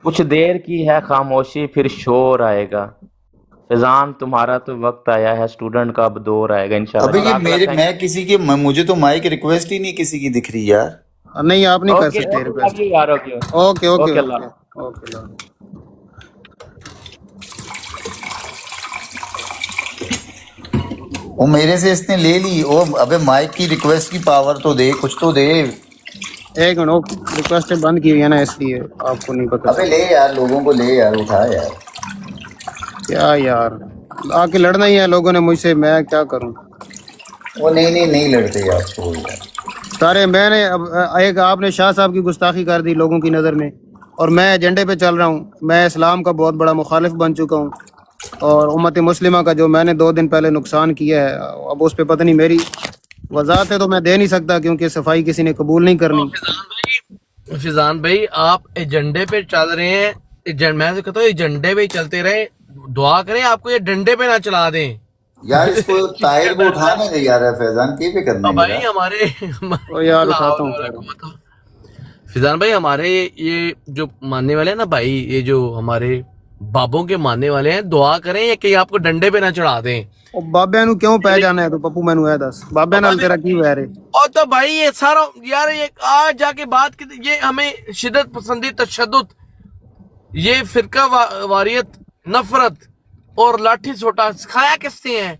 کچھ دیر کی ہے خاموشی پھر شور آئے گا. فیضان تمہارا تو وقت آیا ہے، اسٹوڈنٹ کا اب دور آئے گا انشاءاللہ. ابھی یہ جزاک اللہ. میں کسی کے مجھے تو مائک ریکویسٹ ہی نہیں کسی کی دکھ رہی یار. نہیں آپ نہیں کر اوکے سکتے اوکے ریکویسٹ. لو یو یار. اوکے اوکے اوکے اوکے اللہ. Okay okay. وہ میرے سے اس نے لے لی. او ابے مائک کی ریکویسٹ کی پاور تو دے، کچھ تو دے. ایک منٹ، ریکویسٹ بند کی ہوئی ہے نا اس لیے آپ کو نہیں پتا. ابے لے یار، لوگوں کو لے یار، اٹھا یار. کیا یار آ کے لڑنا ہی ہے لوگوں نے مجھ سے، میں کیا کروں. وہ نہیں لڑتے یار، چھوڑ یار. سارے میں نے ایک آپ نے شاہ صاحب کی گستاخی کر دی لوگوں کی نظر میں، اور میں ایجنڈے پہ چل رہا ہوں. میں اسلام کا بہت بڑا مخالف بن چکا ہوں، اور امت مسلمہ کا جو میں نے 2 دن پہلے نقصان کیا ہے اب اس پہ پتہ نہیں، میری وضاحت ہے تو میں دے نہیں سکتا کیونکہ صفائی کسی نے قبول نہیں کرنی. فیضان بھائی آپ ایجنڈے پہ چل رہے ہیں. میں تو کہتا ہوں ایجنڈے پہ ہی چلتے رہیں، دعا کریں آپ کو یہ ڈنڈے پہ نہ چلا دیں. یار اس کو طاہر کو اٹھانے دے یار. فیضان کی پہ کرنے بھائی گا. ہمارے یار اٹھاتا ہوں. فیضان بھائی ہمارے یہ جو ماننے والے ہیں نا بھائی، یہ جو ہمارے بابوں کے ماننے والے ہیں، دعا کریں یہ کہ آپ کو ڈنڈے پہ نہ چڑھا دیں. بابے نو کیوں پہ جانا ہے تو پپو مینو ہے دس بابے نال تیرا کی ویر ہے؟ اور تو بھائی یہ سارا یار یہ آج جا کے بات کی، یہ ہمیں شدت پسندی، تشدد، یہ فرقہ واریت، نفرت اور لاٹھی سوٹا سکھایا کس نے ہے؟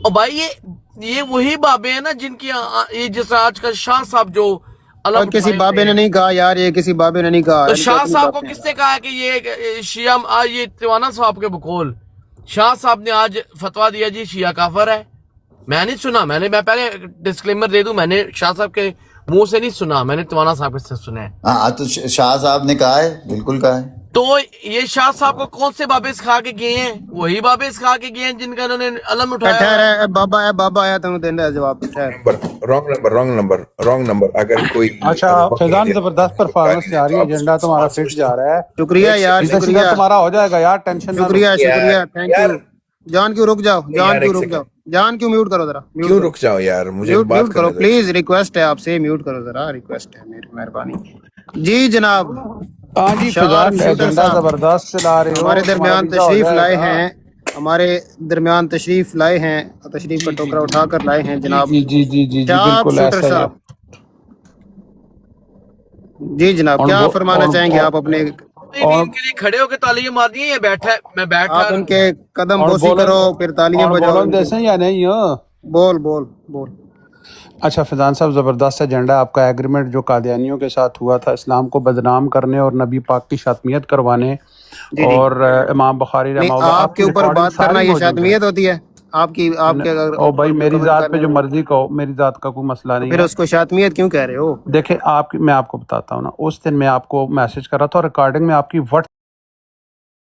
اور بھائی یہ وہی بابے ہیں نا جن کی یہ جیسے آج کل شاہ صاحب جو اور کسی بابے نے نہیں کہا یار، یہ کسی بابے نے نہیں کہا. تو شاہ صاحب کو کس نے کہا کہ یہ شیعہ، یہ تیوانا صاحب کے بقول شاہ صاحب نے آج فتویٰ دیا جی شیعہ کافر ہے. میں نہیں سنا، میں پہلے ڈسکلیمر دے دوں، میں نے شاہ صاحب کے منہ سے نہیں سنا، میں نے تیوانا صاحب سے سنا ہے. ہاں تو شاہ صاحب نے کہا ہے، بالکل کہا ہے. تو یہ شاہ صاحب کو کون سے بابے سکھا کے گئے ہیں؟ وہی بابے سکھا کے گئے ہیں جن کا انہوں نے علم اٹھایا. ٹھہر اے بابا آیا تمہیں دینا ہے جواب. رانگ نمبر اگر کوئی. اچھا فیضان زبردست پرفارمنس جا رہی ہے، ایجنڈا تمہارا فٹ جا رہا ہے. شکریہ یار، سیدھا شکریہ تمہارا ہو جائے گا یار، ٹینشن نہ لو. شکریہ تھینک یو. جان کیوں رک جاؤ، جان کیوں میوٹ کرو ذرا، کیوں رک جاؤ یار، مجھے بات میوٹ کرو کرنے دو. پلیز. ریکویسٹ ہے آپ سے، میوٹ کرو ذرا، ریکویسٹ ہے میری مہربانی. جی جناب، ہاں جی فیضان ایجنڈا زبردست چلا رہے ہو. ہمارے درمیان تشریف لائے ہیں، ہمارے درمیان تشریف لائے ہیں، تشریف کا ٹوکرا اٹھا کر لائے ہیں جناب جی شاپ بالکل شوٹر ایسا ہی ہے. صاحب. جی جناب کیا فرمانا چاہیں گے آپ اپنے؟ ان کے لیے کھڑے ہو کے تالیاں مار دی ہیں، میں بیٹھا آپ ان کے قدم بوسی کرو پھر تالیاں بجاؤ. بولن جیسے یا نہیں ہو؟ بول. اچھا فیضان صاحب زبردست ایجنڈا آپ کا. ایگریمنٹ جو قادیانیوں کے ساتھ ہوا تھا اسلام کو بدنام کرنے اور نبی پاک کی شاتمیت کروانے اور امام بخاری رحمہ اللہ، آپ کے اوپر بات کرنا یہ شاتمیت ہوتی ہے؟ آپ کے او بھائی میری ذات پہ جو مرضی کہو، میری ذات کا کوئی مسئلہ نہیں پھر ہے. اس کو شاتمیت کیوں کہہ رہے ہو؟ دیکھیں میں آپ کو بتاتا ہوں نا، اس دن میں آپ کو میسج کر رہا تھا اور ریکارڈنگ میں آپ کی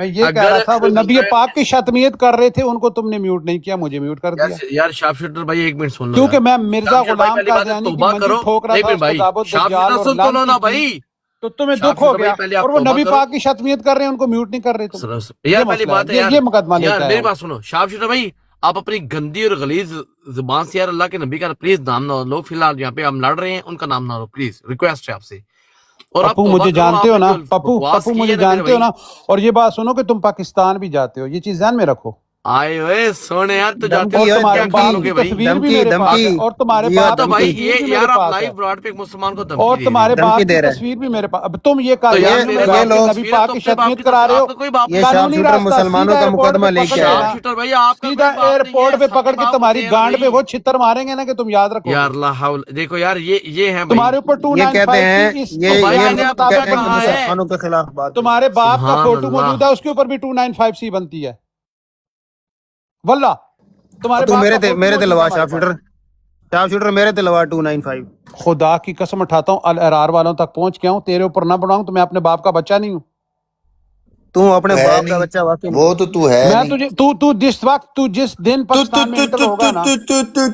میں یہ کہہ رہا تھا وہ نبی پاک کی شتمیت کر رہے تھے، ان کو تم نے میوٹ نہیں کیا، مجھے میوٹ کر دیا یار شاپ شوٹر بھائی ایک منٹ سن لو، کیونکہ میں مرزا غلام قادیانی کی منزل ٹھوک رہا تھا، اس کو دعوت دجال اور لعنت کی، تو تمہیں دکھ ہو گیا، اور وہ نبی پاک کی شتمیت کر رہے ہیں، ان کو میوٹ نہیں کر رہے تم. یار پہلی بات ہے یہ مقدمہ لے یار کے میری بات سنو شاپ شوٹر بھائی، آپ اپنی گندی اور غلیظ زبان سے یار اللہ کے نبی کا پلیز نام نہ لو. فی الحال یہاں پہ ہم لڑ رہے ہیں، ان کا نام نہ لو پلیز، ریکویسٹ ہے آپ سے. اور پپو مجھے جانتے ہو نا، پپو مجھے جانتے ہو نا، اور یہ بات سنو کہ تم پاکستان بھی جاتے ہو، یہ چیز ذہن میں رکھو. آئے ہوئے سونے یار تو جاتے ہو، اور تمہارے کیا باپ کرو کی گے بھائی؟ تصویر بھی میرے پاس ہے، اور تمہارے باپ تو کی بھائی تصویر بھی یہ میرے یار آپ پاس ہے، لائیو براڈ پہ ایک مسلمان کو اور دھمکی دے تمہارے رہے ہیں. باپ کی تصویر بھی میرے پاس. اب تم یہ تو یار قادیانی میرے لگا باپ کے کی نبی تصویر ہے، پاک تو کی اپنے باپ شتمیت کی کرا رہے تصویر، ہو. آپ کا کوئی باپ یہ نہیں. قانونی راستہ سیدھا ایئرپورٹ پہ پکڑ شاپ لینا، شوٹر بھائی آپ کا سیدھا کوئی باپ نہیں ایئرپورٹ ہے، پہ سب کے پکڑ کے باپ تمہاری ہوتے ہیں گانڈ پہ بھائی. وہ چھتر ماریں گے نا کہ تم یاد رکھو. یار اللہ حول، دیکھو یار یہ ہے تمہارے بھائی. اوپر یہ کہتے 295 ہیں کی اس تو بھائی میں نے کے آپ کو کیا مطابق کہا بنتی ہے. ہے؟ مسلمانوں کے خلاف بات ہوئی. تمہارے باپ کا سبحان فوٹو اللہ. موجود ہے، اس کے اوپر بھی 295 سی بنتی ہے، واللہ تمہارے تو باپ میرے کا فوٹو تے موجود ہے لوا ہمارے شاپ پاس. شوٹر میرے تے لوا 295. خدا کی قسم اٹھاتا ہوں، الارار والوں تک پہنچ گیا ہوں، تیرے اوپر نہ بڑھاؤں تو میں اپنے باپ کا بچہ نہیں ہوں. تو اپنے ہے باپ کا نہیں، بچہ واقعی وہ نہیں. تو ہے میں نہیں. تجھے تو جس وقت تو جس دن پاکستان میں انٹر ہوگا نا،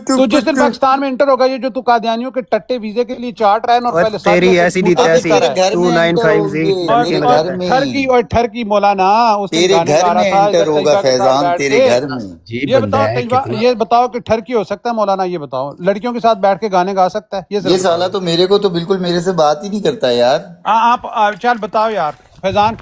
تو جس دن پاکستان میں انٹر ہوگا، یہ جو تو قادیانیوں کے ٹٹے ویزے کے لیے چاٹ رہا ہے نا، اور اور پہلے تیری ساتھ ایسی دی جھوٹے ابھی تیسی بکتا تیرے رہا ہے. گھر میں انٹر 295 ہوں زی گے، دھمکی میرے لگا گھر ہے. میں ہی، ٹھرکی مولانا اس دن تیرے گانے گھر گا رہا میں تھا انٹر ادھر ہوگا طریقہ کے ساتھ فیضان، بیٹھ تیرے کے. گھر میں. یہ بتاؤ یہ بتاؤ کہ ٹھرکی ہو سکتا ہے مولانا؟ یہ بتاؤ لڑکیوں کے ساتھ بیٹھ کے گانے گا سکتا ہے؟ یہ یہ صرف بتاؤ. سالہ تو میرے کو تو بالکل میرے سے بات ہی نہیں کرتا یار. آپ چل بتاؤ یار فیضان،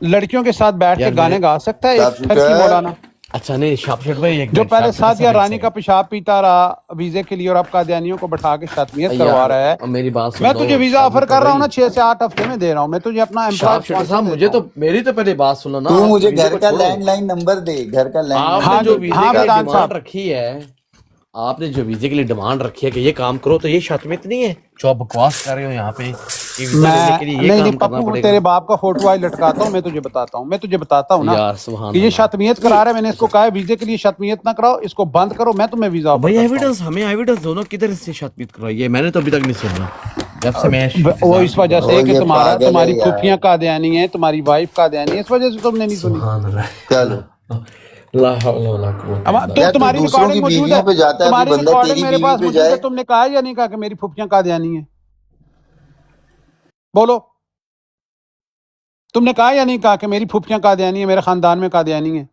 لڑکیوں کے ساتھ بیٹھ کے یار گانے گا سکتا ہے شاپ ایک ٹھرکی شوٹر، مولانا؟ اچھا نہیں شاپ شوٹر بھائی ایک جو منٹ، پہلے شاپ شوٹر سعدیہ صاحب ایک رانی کا پیشاب پیتا رہا ویزے کے لیے، اور اب قادیانیوں کو بٹھا کے شتمیت کروا یار رہا ہے. میری بات سن میں لو تجھے ویزا شاپ آفر شوٹر کر رہا ہوں نا، بھائی. 6 سے 8 ہفتے میں دے رہا ہوں، میں تجھے اپنا امپلائے شاپ شوٹر اسپانسر صاحب دے مجھے رہا تو ہوں. میری تو پہلے بات سنو نا، تو آپ مجھے ویزے گھر کو کا چھوڑو. لینڈ لائن نمبر دے، گھر کا لینڈ آپ لائن نے ہاں جو نمبر. ویزے ہاں کے لیے فیضان ڈیمانڈ صاحب، رکھی ہے، آپ نے جو ویزے کے لیے ڈیمانڈ رکھی ہے کہ یہ کام کرو، تو یہ شتمیت نہیں ہے جو آپ بکواس کر رہے ہو یہاں پہ کہ ویزا لینے میں کے لیے یہ نہیں کام کرنا پپو پڑے گا؟ تیرے باپ کا فوٹو آج لٹکاتا ہوں، میں تجھے بتاتا ہوں نا یار سبحان کہ یہ اللہ. شتمیت کرا رہا ہے. میں نے اس کو کہا ہے ویزے کے لیے شتمیت نہ کراؤ، اس کو بند کرو، میں تمہیں ویزا آفر بھائی کرتا ہوں. ایویڈنس، ہمیں ایویڈنس دونوں کدھر سے شتمیت کرائی ہے؟ میں نے تو ابھی تک نہیں سنا جب سے میں وہ فضان اس کی وجہ بات. سے وہ کہ یہ پاگل ہے تمہاری یار. پھوپھیاں قادیانی ہیں، تمہاری وائف قادیانی ہے، اس وجہ سے تم نے نہیں سنی. سبحان اللہ. چلو لا حول ولا قوت الا تو یار، تو تمہاری دوسروں کی ریکارڈنگ موجود ہے، بیویوں پہ جاتا ہے، ابھی تمہاری بندہ ریکارڈنگ تیری میرے بیوی پاس پہ موجود ہے. جائے. تم نے کہا یا نہیں کہا کہ میری پھوپھیاں قادیانی ہیں؟ بولو، تم نے کہا یا نہیں کہا کہ میری پھوپھیاں قادیانی ہیں، میرے خاندان میں قادیانی ہیں؟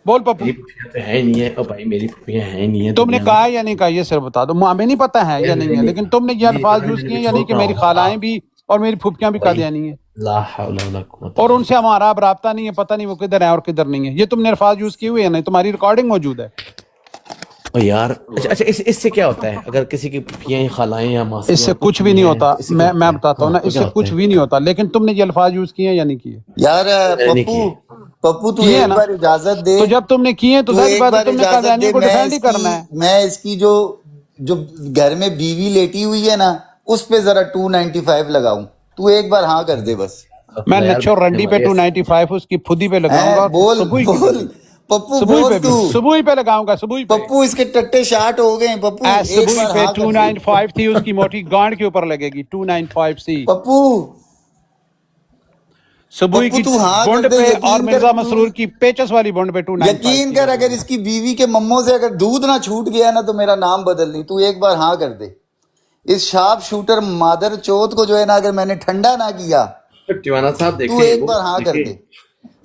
بول پپو، میری پھوپھیاں تو ہے ہی نہیں ہے. او بھائی میری پھوپھیاں ہیں ہی نہیں ہے تم نے دنیا میں. کہا یا نہیں کہا؟ یہ صرف بتا دو، ہمیں نہیں پتا ہے یا نہیں ہے، لیکن تم نے یہ الفاظ یوز کیے یا نہیں کہ میری خالائیں بھی اور میری پھوپھیاں بھی بھائی قادیانی ہیں، لا حول ولا قوت اور الا ان سے ہمارا اب رابطہ نہیں ہے، پتہ نہیں وہ کدھر ہیں اور کدھر نہیں ہے. یہ تم نے الفاظ یوز کیے ہوئے یا نہیں؟ تمہاری ریکارڈنگ موجود ہے. باللہ. او یار اچھا اس سے کیا ہوتا ہے اگر کسی کی پھوپھیاں یا خالائیں یا اس سے ماسیاں کچھ کچھ بھی بھی نہیں ہیں، ہوتا. اس سے کیا ہوتا میں ہے؟ بتاتا ہوں ہاں نا، تو اس کیا سے ہوتا کچھ ہے؟ بھی نہیں ہوتا، لیکن تم نے یہ الفاظ یوز کیے ہیں یا نہیں کیے؟ یار میں نے نہیں پپو، کیے. پپو تو کیے ہیں ایک نا؟ بار اجازت دے، تو جب تم نے کیے تو تو ظاہر ایک بات ہے بار تم نے اجازت قادیانیوں دے. کو ڈیفینڈ ہی کرنا ہے. میں اس کی جو گھر میں بیوی لیٹی ہوئی ہے نا، اس پہ ذرا 295 لگاؤں. تو ایک بار ہاں کر دے بس. میں یار نچو رنڈی پہ ہماری 295 اس کی پھدی پہ لگاؤں ہیں گا، بول صبح کی بول پپو، صبح بول پہ تو. بھی صبح پہ لگاؤں گا، صبح پہ. پپو اس کے ٹٹے شارٹ ہو گئے. پپو ایک صبح بار پہ ہاں کر دے. 295 تھی، اس کی موٹی گانڈ کے اوپر لگے گی 295 سی. پپو صبح پپو کی تو ہاں کر بونڈ دے. پہ اور یقین کر مرزا تو، مسرور کی پیچس والی بونڈ پہ 295 یقین سی کر، لگے اگر گی. اس کی بیوی کے مموں سے اگر دودھ نہ چھوٹ گیا نا تو میرا نام بدل نہیں. تو ایک بار ہاں کر دے. اس شارپ شوٹر مادر چوت کو جو ہے نا، اگر میں نے ٹھنڈا نہ کیا ٹیوانا صاحب تو دیکھیں، ایک وہ بار ہاں کر دیکھیں دے.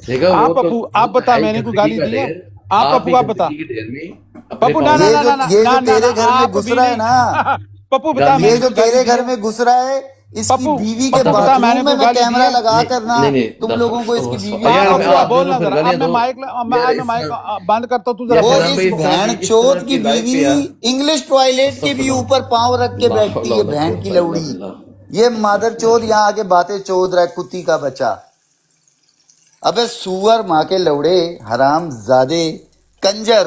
دیکھا آپ وہ تو پپو آپ بتا، ہے ہی میں نے کوئی گندگی گالی کا دی ہے؟ ڈھیر. آپ آپ پپو بھی آپ بتا. گندگی کے ڈھیر میں اپنے پپو پاؤں نہ میں یہ جو تیرے گھر میں آپ گھس بھی رہا ہے نہیں. نا، پپو بتا گالی میں یہ نے جو کوئی گالی تیرے دی گھر ہے؟ میں گھس رہا ہے، اس کی پپو بیوی کے پپو بتا باتھ میں نے روم میں کوئی میں گالی دی کیمرہ ہے؟ لگا کرنا نہیں تم لوگوں کو اس کی بیوی ہاں کا یار پپو آپ آپ بول دونوں نا پھر ذرا. اب گالیاں میں دو مائک یار. میں اس مائک طرح بند کرتا ہوں، تو یا ذرا وہ بول. فیضان اس بھائی بہن اس طرح چوت کی لائف پہ بیوی یار انگلش ٹوائلٹ کے استغفر بھی اللہ، اوپر پاؤں رکھ کے لا حول بیٹھتی ہے، ولا بہن کی قوت الا لوڑی. باللہ. یہ مادر چود یہاں آ کے باتیں چود رہا ہے، کتی کا بچہ. ابے سور ماں کے لوڑے، حرام زادے، کنجر،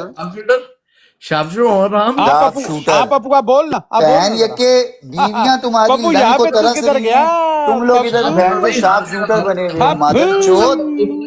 شاپ شروع اور رام شارپ شوٹر. آپ پپو آپ بول نا، آپ بول بہن نا یہ ذرا. کہ بیویاں تمہاری پپو لنگ یہاں کو پہ تو ترس کدھر رہی گیا؟ ہیں، تم لوگ ادھر پپو بہن کو شارپ شوٹر بنے ہوئے ہو. مادر چود.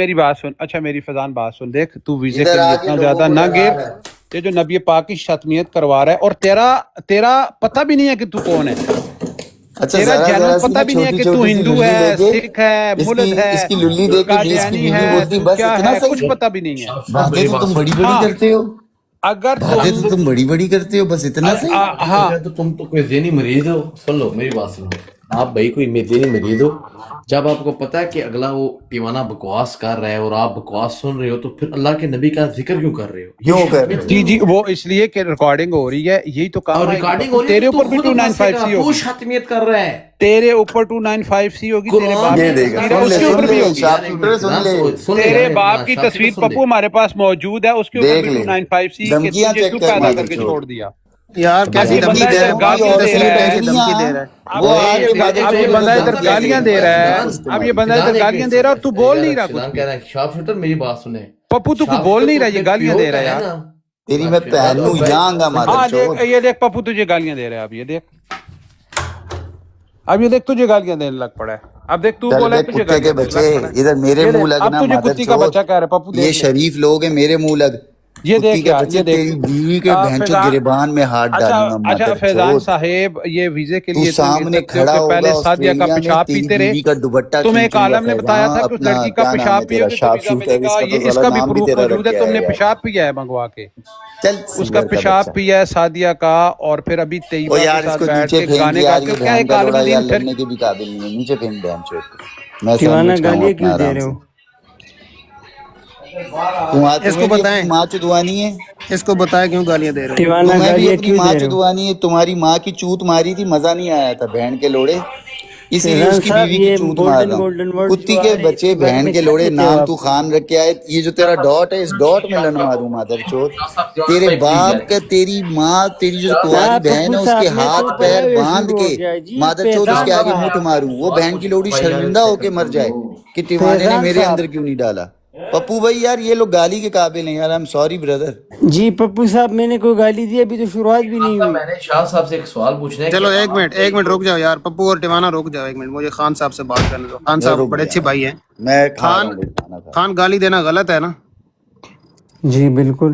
میری بات سن. اچھا میری فیضان بات سن. دیکھ تو ویزے کے ادھر لیے آ کے اتنا لوگوں زیادہ کو نہ لگا گر رہا ہے. کہ جو نبی پاک کی شتمیت کروا رہا ہے, اور تیرا پتہ بھی نہیں ہے کہ تو کون ہے. اچھا تیرا ذرا جنرل ذرا سی پتہ نا بھی نہیں ہے چھوٹی کہ تو چھوٹی سی ہندو للی لے ہے, کے سکھ ہے, ملد ہے, اس کی للی دے کے بیس کی قادیانی بیوی ہے, بولتی تو بس کیا اتنا ہے, کچھ صحیح. پتہ بھی نہیں ہے. باتیں تو تم بڑی بڑی ہاں کرتے ہو, اگر تو باتیں تو تم بڑی بڑی کرتے ہو, بس اتنا صحیح. ہاں تو تم تو کوئی ذہنی مریض ہو. سن لو میری بات سنو. آپ بھائی کوئی دینی مریض ہو، جب آپ کو پتا ہے کہ اگلا وہ ٹیوانا بکواس کر رہا ہے اور آپ بکواس سن رہے ہو تو پھر اللہ کے نبی کا ذکر کیوں کر رہے ہو؟ کیوں کر رہے ہو؟ جی جی وہ اس لیے کہ ریکارڈنگ ہو رہی ہے، یہی تو کام اور ہے ریکارڈنگ ہو رہی تیرے ہے تو اوپر بھی خود 295 سی تو ہوگی، شتمیت کر رہا ہے، تیرے اوپر 295 ہوگی، تیرے قرآن باپ یہ کی دے گا، تصویر ہے سن اس لے کے اوپر سن بھی لے ہوگی، شاپ شوٹر سن لے، تیرے باپ کی تصویر پپو ہمارے پاس موجود ہے، اس کے اوپر دیکھ بھی لے 295 سی کہ دھمکیاں تجھے چیک کیوں کر پیدا مادر کر کے چوت، چھوڑ دیا۔ یار اب کیسی یہ دھمکی بندہ دے ادھر رہا ہے، گالیاں کیسی دے تصویر رہا بھیج ہے، کے دھمکی دے رہا ہے۔ وہ آ کے مادر اب یہ چوت بندہ ادھر دھمکیاں گالیاں دے دے رہا رہا ہے ہے، پوسٹ اب یہ ماری۔ بندہ ادھر گالیاں دے رہا ہے اور تو بول نہیں رہا کچھ شیلان بھی۔ کہہ رہا ہے شاپ شوٹر میری بات سنیں، پپو تو شاپ بول شوٹر نہیں تو رہا، اپنے یہ گالیاں پیو دے رہا کا ہے ہے یار۔ نا، تیری میں پہنوں جاؤں سن مادر ہاں چوت۔ دیکھ یہ دیکھ پپو تجھے گالیاں دے رہا ہے، اب یہ دیکھ، اب یہ دیکھ تجھے گالیاں دینے لگ پڑا ہے، اب دیکھ تو چل بولا بے ہے تجھے کتے کے گالیاں دینے بچے لگ پڑا ادھر میرے ہے، یہ منہ دیکھ اب لگنا تجھے مادر کتی کا چوت، بچہ کہہ رہا ہے، پپو یہ دیکھ لے، شریف لوگ ہیں میرے منہ لگ، یہ کتی دیکھ کے یار، بچے یہ دیکھ تیری بیوی کے بہنچو فیضان، گریبان میں ہاتھ اچھا ڈالوں گا اچھا مادر فیضان چوت۔ صاحب یہ ویزے کے تو لیے تم یہ سامنے سکتے ہو کھڑا کہ پہلے ہوگا سعدیہ کا آسٹریلیا میں پیشاب تیری پیتے رہے، بیوی کا دوپٹہ تمہیں ایک کھینچوں گا عالم نے بتایا تھا فیضان، کہ اس اپنا لڑکی کا کیا نام ہے پیشاب پیو تیرا گے تو شارپ ویزا ملے شوٹر، اس گا، کا تو یہ اس سالا کا بھی نام بھی پروف تیرا رکھ موجود ہے، کے تم آیا نے یار۔ پیشاب پیا ہے منگوا کے، چل اس کا سنگر کا پیشاب بچہ، پیا ہے سعدیہ کا، اور پھر ابھی او طیبہ کے یار اس ساتھ کو بیٹھ نیچے کے پھینک دے گانے یار، گاتے یہ ہو، کیا بہن ایک کا عالم لوڑا یار دین پھر لڑنے کے بھی قابل نہیں ہے، نیچے پھینک بہن چوت کو، میں تیوانا سینڈوچ کھاؤں گالیاں اپنا کیوں دے آرام رہے سے۔ ہو؟ اس کو تمہیں بھی بتائیں، اپنی ماں چدوانی ہے، اس کو بتائیں کیوں گالیاں دے رہے ہو؟ تیوانا تمہیں بھی گالیاں اپنی کیوں ماں دے رہے ہو؟ چدوانی ہے، تمہاری ماں کی چوت ماری تھی مزہ نہیں آیا تھا بہن کے لوڑے، اسی لیے اس فیضان کی صاحب بیوی کی یہ چوت مار گولڈن رہا ہوں۔ گولڈن ورڈ کتی جو آ کے رہے ہیں اس بچے کے بارے بہن میں کے کیا لوڑے، کہتے ہو نام آپ؟ تو خان رکھ کے آئے، یہ جو تیرا ڈاٹ ہے اس ڈاٹ میں لن ماروں مادر چوت، تیرے باپ کا، تیری ماں، تیری جو ہاں کنواری بہن پپو ہے اس کے صاحب میں تو ہاتھ بولا پیر یہ باندھ شروع کے ہو گیا ہے جی، مادر چوت اس فیضان کے آگے صاحب، منہ ماروں، وہ بہن کی لوڑی شرمندہ ہو کے مر جائے کہ ٹیوانے نے فیضان میرے صاحب، اندر کیوں نہیں ڈالا۔ پپو بھائی یار یہ لوگ گالی کے قابل ہیں یار، آئی ایم سوری بردر۔ جی پپو صاحب میں نے کوئی گالی دی ابھی تو شروعات بھی نہیں ہوئی۔ میں نے شاہ صاحب سے ایک سوال پوچھنا ہے کہ چلو آپ ایک منٹ کو رک جاؤ یار، پپو اور ٹیوانا رک جاؤ ایک منٹ، مجھے خان صاحب سے بات کرنے دو۔ خان صاحب رک بڑے جا اچھے بھائی ہیں۔ میں کھا رہا خان ہوں بھائی کھانا کھا رہا خان گالی دینا غلط ہے نا؟ جی بالکل،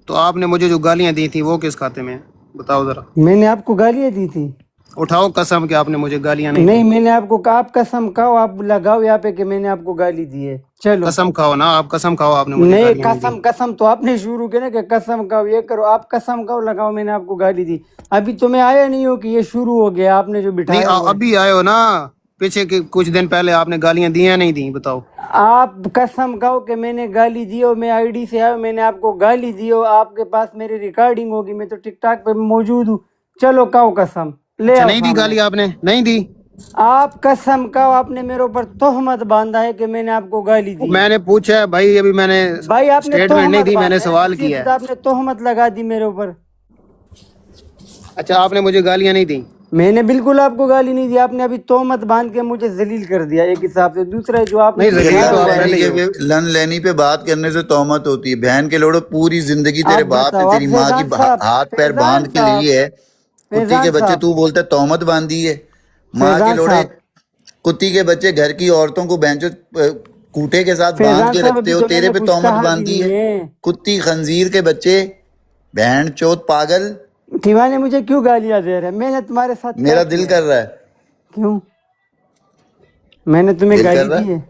تو آپ نے مجھے جو گالیاں دی تھیں وہ کس کھاتے میں ہیں؟ بتاؤ ذرا، میں نے آپ کو گالیاں دی تھی؟ اٹھاؤ قسم کہ آپ نے مجھے گالیاں نہیں دی۔ نہیں میں نے آپ کو کہا، آپ قسم کھاؤ، آپ لگاؤ یہاں پہ کہ میں نے آپ کو گالی دی ہے، چلو۔ قسم کھاؤ نا، آپ قسم کھاؤ آپ نے مجھے نہیں گالیاں نہیں دی۔ قسم تو آپ نے شروع کیا نا کہ قسم کھاؤ یہ کرو، آپ قسم کھاؤ لگاؤ میں نے آپ کو گالی دی، ابھی تمہیں آیا نہیں ہو کہ یہ شروع ہو گیا، آپ نے جو نہیں بٹھایا ہوا ہے۔ ابھی آئے ہو نا، پیچھے کے کچھ دن پہلے آپ نے گالیاں دی یا نہیں دی؟ بتاؤ۔ آپ قسم کھاؤ کہ میں نے گالی دی ہو، میں آئی ڈی سے آیا، میں نے آپ کو گالی دی ہو، آپ کے پاس میری ریکارڈنگ ہوگی، میں تو ٹک ٹاک پہ موجود ہوں، چلو کھاؤ قسم، لے اچھا آؤ نہیں دی سامنے۔ گالی آپ نے؟ نہیں دی؟ آپ قسم کھاؤ، آپ نے میرے اوپر تہمت باندھا ہے کہ میں نے آپ کو گالی دی ہے۔ میں نے پوچھا ہے بھائی، ابھی میں نے بھائی آپ نے اسٹیٹمنٹ نہیں تہمت دی، میں نے باندھا ہے، سوال اسی کیا ابتدا ہے۔ آپ نے تہمت لگا دی میرے اوپر۔ اچھا آپ نے مجھے گالیاں نہیں دی؟ میں نے بالکل آپ کو گالی نہیں دی، آپ نے ابھی تہمت باندھ کے مجھے ذلیل کر دیا ایک حساب سے، دوسرا ہے جو آپ نے نہیں مجھے یہ ذلیل کھایا تو لن آپ ہوا ہے۔ لینی پہلے ہی ہو۔ کے لن لینی پہ بات کرنے سے تہمت ہوتی ہے، بہن کے لوڑو پوری زندگی تیرے آپ باپ نے بتاؤ، آپ تیری ماں کی فیضان صاحب، ہاتھ پیر فیضان باندھ کے صاحب، لی ہے، کتی کے فیضان بچے صاحب، تو بولتا ہے تہمت باندھی ہے، ماں کے فیضان لوڑے صاحب، کتی کے بچے گھر کی عورتوں کو بینچو کوٹے کے ساتھ باندھ فیضان کے صاحب رکھتے ابھی ہو، تو میں تیرے نے پہ کچھ تہمت کہا بھی باندھی ہے، نہیں ہے۔ کتی خنزیر کے بچے، بہن چوت پاگل، ٹھیوانے مجھے کیوں گالیاں دے رہے ہیں؟ میں نے تمہارے ساتھ کیا میرا دل کیا ہے؟ کر رہا ہے، کیوں؟ میں نے تمہیں دل کر گالی رہا دی ہے، ہے؟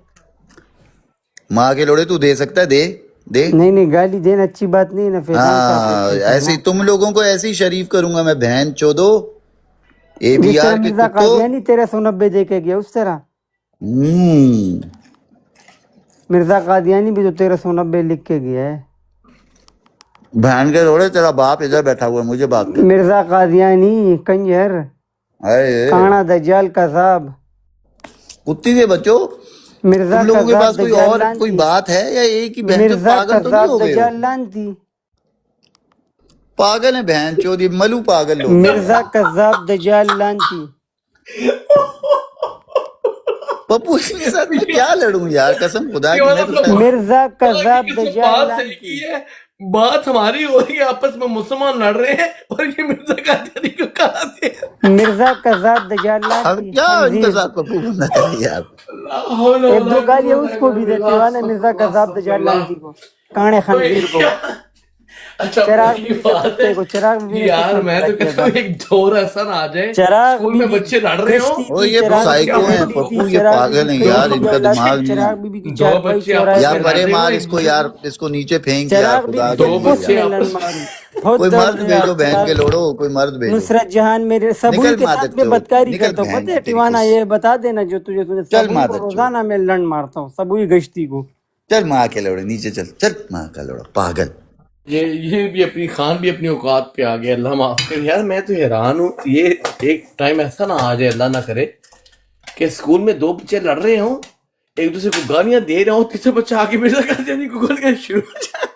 ماں کے لوڑے تو دے سکتا ہے، دے دے۔ نہیں نہیں، گالی دینا اچھی بات نہیں ہے نا فیضان صاحب، ہاں ایسے ایسے کرنا ہی تم لوگوں کو ایسے ہی شریف کروں گا میں، بہن چودو، اے بی جس طرح آر کے مرزا کتوں۔ قادیانی 1390 دے کے گیا، اس طرح ہوں، مرزا قادیانی بھی تو 1390 لکھ کے گیا ہے۔ بہن کے روڑے تیرا باپ ادھر بیٹھا ہوا ہے، مجھے بات کر، مرزا قادیانی کنجر، اے کانا دجال کذاب، کتی کے بچوں، مرزا تم لوگوں کے کذاب پاس کوئی دجال اور کوئی لانتی، بات ہے یا ایک ہی بہن چود مرزا پاگل تو نہیں کذاب ہو گئے ہو؟ دجال لانتی، پاگل ہیں بہن چود، یہ ملو پاگل لوگ ہیں۔ مرزا کذاب دجال لانتی۔ پپو اس کے ساتھ میں کیا لڑوں یار، قسم خدا کی، میں تو خیر مرزا کذاب قسم دجال بات صحیح لانتی۔ کی ہے، بات ہماری ہو رہی ہے، آپس میں مسلمان لڑ رہے ہیں اور یہ مرزا قادیانی کو کہا دے مرزا کذاب دجال اب لانتی، کیا ان کے خنزیر۔ ساتھ پپو بننا کرے یار۔ لا حول ایک ولا دو گالیاں قوت اس کو الا بھی دیتے باللہ، وانا مرزا استغفر اللہ کذاب استغفر دجال اللہ۔ لانتی کو، کانے خنزیر کو، اچھا چراغ وہی بیوی سے بات کتے ہے کو، چراغ بیوی نے یار، کتنا میں پیدا تو کیا کہتا تھا، ہوں ایک جور ایسا نہ آ جائے، چراغ اسکول میں بیوی بچے لڑ رہے ہوں، کشتی اور تھی، یہ چراغ بیوی سائیکو ہیں کشتی تھی، پپو، یہ چراغ پاگل بیوی ہیں یار، کشتی ان کے کا علاوہ دماغ نہیں چراغ ہے۔ بیوی کی دو چارپائی بچے چوراہے آپس یار پہ میں لڑ پرے رہے ہوں مار ایک اس کو دوسرے یار، کو، اس کو نیچے پھینک یار، چراغ خدا بیوی کے کے دو لیے پس بچے یار۔ میں لن آپس ماری۔ بہت کوئی درد مرد ہے بھیجو آپ بہن یار. کے لوڑو، کوئی مرد بھیجو. نصرت جہان میرے سبوئی نکل کے ساتھ مادر میں چود، بدکاری نکل کرتا ہوں. بہن پتہ ہے تیری ٹیوانا کس. یہ بتا دینا جو تجھے چل سبوئی کو مادر چود، روزانہ میں لنڈ مارتا ہوں سبوئی گشتی کو. چل ماں کے لوڑے نیچے چل، چل ماں کا لوڑا پاگل. یہ بھی اپنی خان بھی اپنی اوقات پہ آ گیا. اللہ معاف کر یار، میں تو حیران ہوں. یہ ایک ٹائم ایسا نہ آ جائے، اللہ نہ کرے، کہ اسکول میں دو بچے لڑ رہے ہوں، ایک دوسرے کو گالیاں دے رہے ہوں، تیسرے بچہ آ کے میرے کر دینے کو گالیاں شروع ہو جائے.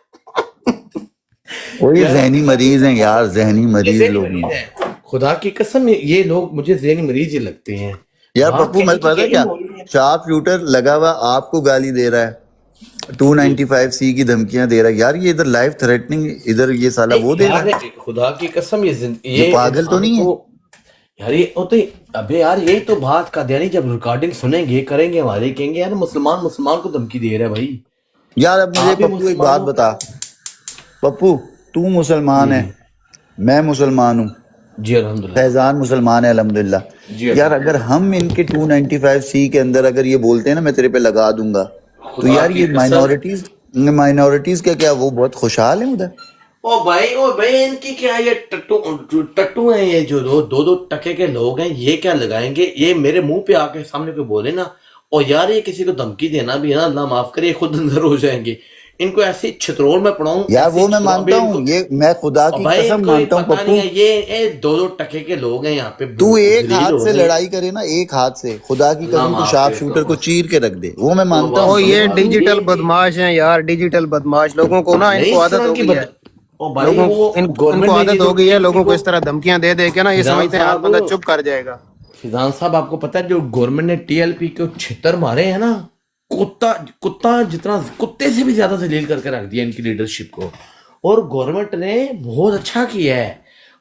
وہ یہ یار ذہنی مریض ہیں یار، ذہنی یہ مریض ذہنی لوگ مریض ہیں. ہے، خدا کی قسم یہ لوگ مجھے ذہنی مریض ہی لگتے ہیں. یار بات پپو میں کہنے کی پتا ہے کہنی کیا، ہو رہی ہے. شارپ شوٹر لگا ہوا آپ کو گالی دے رہا ہے، جی 295C کی دھمکیاں دے رہا ہے. یار یہ ادھر لائف تھریٹننگ، ادھر یہ سالا وہ دے رہا یار ہے. خدا کی قسم یہ یہ پاگل تو انسان نہیں ہے؟ کو یار یہ تو ابے یار یہی تو بات کا دینی. جب ریکارڈنگ سنیں گے کریں گے ہمارے، کہیں گے یار مسلمان کو دھمکی دے رہا ہے بھائی. یار اب مجھے آپ بھی پپو ایک بات مسلمانوں بتا، پپو تو مسلمان ہے، جی میں مسلمان ہوں، جی الحمدللہ. فیضان مسلمان ہے الحمدللہ. جی یار اگر الحمدللہ. ہم ان کے 295C کے اندر اگر یہ بولتے ہیں نا میں تیرے پہ لگا دوں گا، تو خدا یار کی یہ قسم. مائنورٹیز کیا وہ بہت خوشحال ہیں ادھر. او بھائی ان کی کیا یہ ٹٹو ہیں، یہ جو دو ٹکے کے لوگ ہیں، یہ کیا لگائیں گے؟ یہ میرے منہ پہ آ کے سامنے کوئی بولے نا، اور یار یہ کسی کو دھمکی دینا بھی ہے نا، اللہ معاف کرے، یہ خود اندر ہو جائیں گے. ان کو ایسی چھترول میں پڑھاؤں، یار ایسی وہ میں چھترول مانتا ابھی ان کو. ہوں، یہ میں خدا اور کی بھائی ان قسم کو یہ مانتا ہوں پتہ نہیں پپو. ہے، یہ دو ٹکے کے لوگ ہیں یہاں پہ، تو ایک ذلیل ہاتھ ہو سے رہے ہیں. لڑائی کرے نا، ایک ہاتھ سے خدا کی اللہ قسم تو معاف شارپ کرے. شوٹر کو چیر کے رکھ دے، وہ میں مانتا توبہ ہوں. وہ یہ استغفر. ڈیجیٹل بدماش ہیں یار، ڈیجیٹل بدماش لوگوں کو نا، ان نہیں کو اس عادت طرح ہو کی گئی ہے. او بھائی وہ ان کو گورنمنٹ نے یہ عادت جو ہو گئی ہے کسی لوگوں کو کو اس طرح دھمکیاں دے دے کے نا، یہ فیضان سمجھتے ہیں ہر صاحب، بندہ چپ کر جائے گا. فیضان صاحب آپ کو پتا ہے جو گورنمنٹ نے TLP کو چھتر مارے ہیں نا، کتا جتنا کتے سے بھی زیادہ ذلیل کر کے رکھ دیا ان کی لیڈرشپ کو. اور گورنمنٹ نے بہت اچھا کیا ہے.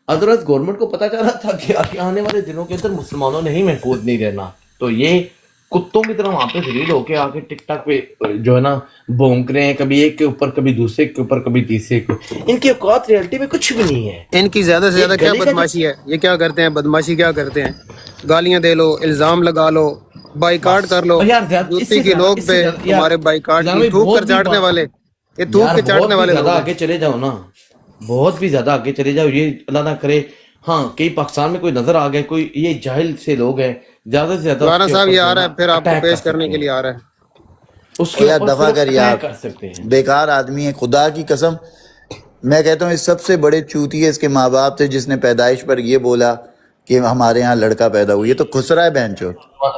ادروائز گورنمنٹ کو پتا چلا تھا کہ آنے والے دنوں کے اندر مسلمانوں نے ہی محفوظ نہیں رہنا، تو یہ کتوں کی طرح وہاں پہ ذلیل ہو کے آ کے ٹک ٹاک پہ جو ہے نا بھونک رہے ہیں، کبھی ایک کے اوپر، کبھی دوسرے کے اوپر، کبھی تیسرے کے. ان کی اوقات ریئلٹی میں کچھ بھی نہیں ہے. ان کی زیادہ سے یہ زیادہ کیا گلی کا جو بدماشی ہے، یہ کیا کرتے ہیں بدماشی، کیا کرتے ہیں گالیاں دے لو، الزام لگا لو، بائیکاٹ بس کر لو. یار زیادہ اس جوتی سے کی زیادہ نوک اس سے پہ زیادہ یار تمہارے بائیکاٹ فضان کی بھائی تھوک کر چاٹنے والے، یہ تھوک یار کے بہت چاٹنے بھی والے زیادہ لوگ ہیں. آگے چلے جاؤ نا، بہت بھی زیادہ آگے چلے جاؤ، یہ اللہ نہ کرے. ہاں کئی پاکستان میں کوئی نظر آ گئے، کوئی یہ جاہل سے لوگ ہیں، زیادہ سے زیادہ اس مولانا کے صاحب اوپر یہ جو آ ہے رہا نا ہے پھر آپ کو اٹیک کر پیش کرنے سکتے کے ہیں، لیے آ رہا ہے. اس او کے یار اوپر دفع صرف کر یار، اٹیک کر سکتے ہیں. بیکار آدمی ہے خدا کی قسم. میں کہتا ہوں اس سب سے بڑے چوتی ہے اس کے ماں باپ تھے جس نے پیدائش پر یہ بولا کہ ہمارے ہاں لڑکا پیدا ہوا. یہ تو خسرا ہے بہن چود،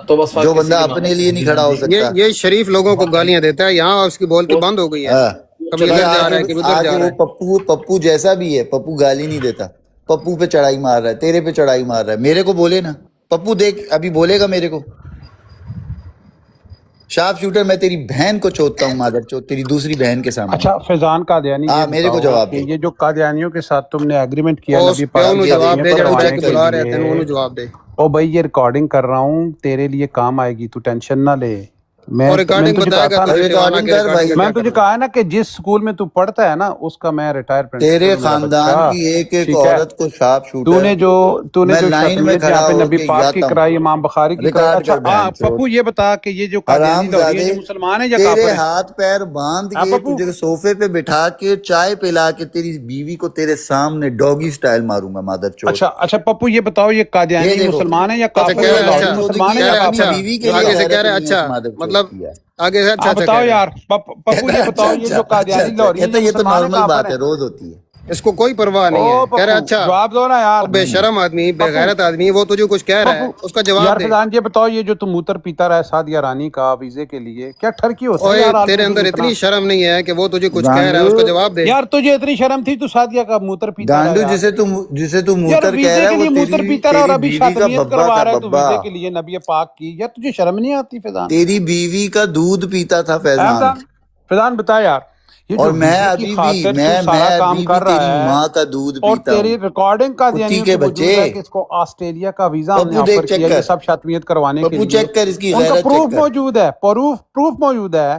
تو بس جو کسی بندہ کے اپنے لیے نہیں جی کھڑا ہو جی سکتا. یہ شریف لوگوں کو گالیاں دیتا ہے، یہاں اس کی بولتی وہ بند ہو گئی ہے. ہاں کبھی یہ ادھر جا رہا ہے کبھی ادھر آگے جا رہا وہ ہے. پپو جیسا بھی ہے، پپو گالی نہیں دیتا، پپو پہ چڑھائی مار رہا ہے، تیرے پہ چڑھائی مار رہا ہے. میرے کو بولے نا پپو، دیکھ ابھی بولے گا میرے کو. شارپ شوٹر میں تیری بہن کو چوتتا ہوں مادر چوت، تیری دوسری بہن کے سامنے. اچھا فیضان قادیانی، یہ ہاں میرے کو بتاؤ جواب کہ دے. یہ جو قادیانیوں کے ساتھ تم نے ایگریمنٹ کیا اور اس نبی پیو پاک نو کی دے جواب دے تسمیت جڑا مجھے ڈے کروانے کے دے. کے بلا رہے تھے لیے، انہوں جواب دے. او بھائی یہ ریکارڈنگ کر رہا ہوں، تیرے لیے کام آئے گی، تو ٹینشن نہ لے. میں اور نے ریکارڈنگ تجھے کہا بتائے گا تھا نا، تجھے ٹیوانا ریکارڈنگ کے کر ریکارڈنگ بھائی. کا میں کیا نے تجھے کرنا. کہا ہے نا کہ جس سکول میں تو پڑھتا ہے نا اس کا میں ریٹائر تیرے پرنسپل ہوں میرا خاندان بچہ. کی ایک ایک ٹھیک ہے، عورت کو شارپ تو شوٹر نے میں جو لائن میں شتمیت یہاں کھڑا پہ ہو نبی کے پاک کی جاتا ہوں. کرائی، امام بخاری کی کرائی. ریکارڈ اچھا کر بہن چود. پپو یہ بتا کہ یہ جو قادیانی حرام لو رہی ہے زادے، یہ مسلمان ہے یا تیرے کافر ہے؟ ہاتھ پیر باندھ ہاں کے پپو. تجھے صوفے پہ بٹھا کے چائے پلا کے تیری بیوی کو تیرے سامنے ڈوگی سٹائل ماروں گا مادر چود. اچھا پپو یہ بتاؤ یہ یہ قادیانی دیکھو مسلمان ہے یا اچھا پپو، کافر کہہ ہے؟ یہ رہے یہ ہیں، لاہوری بہن اچھا چودی مسلمان کی ہے کہہ یا رہے ہیں، اپنی کافر اچھا ہے؟ بیوی کے جو لیے آگے سے کہہ غیرت رہے ہیں، نہیں ہے اس اچھا مادر چود مطلب کی. آگے سے اچھا ہاں اچھا کہہ بتاؤ رہے ہیں. یار، پپو یہ بتاؤ یہ جو قادیانی لو رہی ہے کہتا یہ یہ تو مسلمان ہے نارمل کافر بات ہے؟ ہے، روز ہوتی ہے. اس کو کوئی پرواہ نہیں ہے. او کہہ رہے ہیں پپو اچھا، جواب دو نا یار. اور بے شرم آدمی، بے پپو غیرت آدمی، وہ تجھے کچھ کہہ رہا ہے، پپو اس کا یار جواب دے. فیضان یہ بتاؤ یہ جو تم موتر پیتا رہا ہے سعدیہ رانی کا ویزے کے لیے، کیا ٹھرکی ہوتا ہے اوے یار تیرے عالمی اندر دین اتنا؟ اتنی شرم نہیں ہے کہ وہ تجھے کچھ کہہ رہا ہے، گانڈو، اس کا جواب دے. یار تجھے اتنی شرم تھی تو سعدیہ کا موتر پیتا رہا گانڈو یار. جسے تو یار موتر کہہ ویزے رہا ہے کے وہ لیے موتر تیری پیتا رہا اور تیری ابھی بیوی کا شاتمیت ببا کروا تھا، رہا ہے تو ببا. ویزے کے لیے نبی پاک کی. یار تجھے شرم نہیں آتی فیضان؟ تیری بیوی کا دودھ پیتا تھا فیضان. فیضان فیضان بتا یار، یہ اور جو ویزے کی خاطر تو میں سارا کام ابھی بھی کر تیری رہا ہے، ماں کا دودھ اور پیتا ہوں. تیری ریکارڈنگ کا کتی دینیوں کے کی بچے، موجود ہے کہ اس کو آسٹریلیا کا ویزا ہم نے پپو دیکھ آفر چیک کیا یہ کر، سب شتمیت کروانے کے پپو لیے. چیک کر اس کی ان کا غیرت چیک پروف کر. موجود ہے، پروف موجود ہے.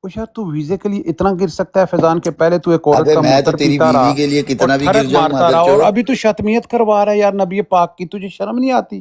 وہ یار تو ویزے کے لیے اتنا گر سکتا ہے فیضان کے پہلے تو ایک عورت ابے کا میں تو موتر تیری پیتا بیوی رہا کے لیے اور کتنا بھی گر ٹھڑک جاؤں مارتا مادر رہا، اور چود. ابھی تو شتمیت کروا رہا ہے یار نبی پاک کی. تجھے شرم نہیں آتی؟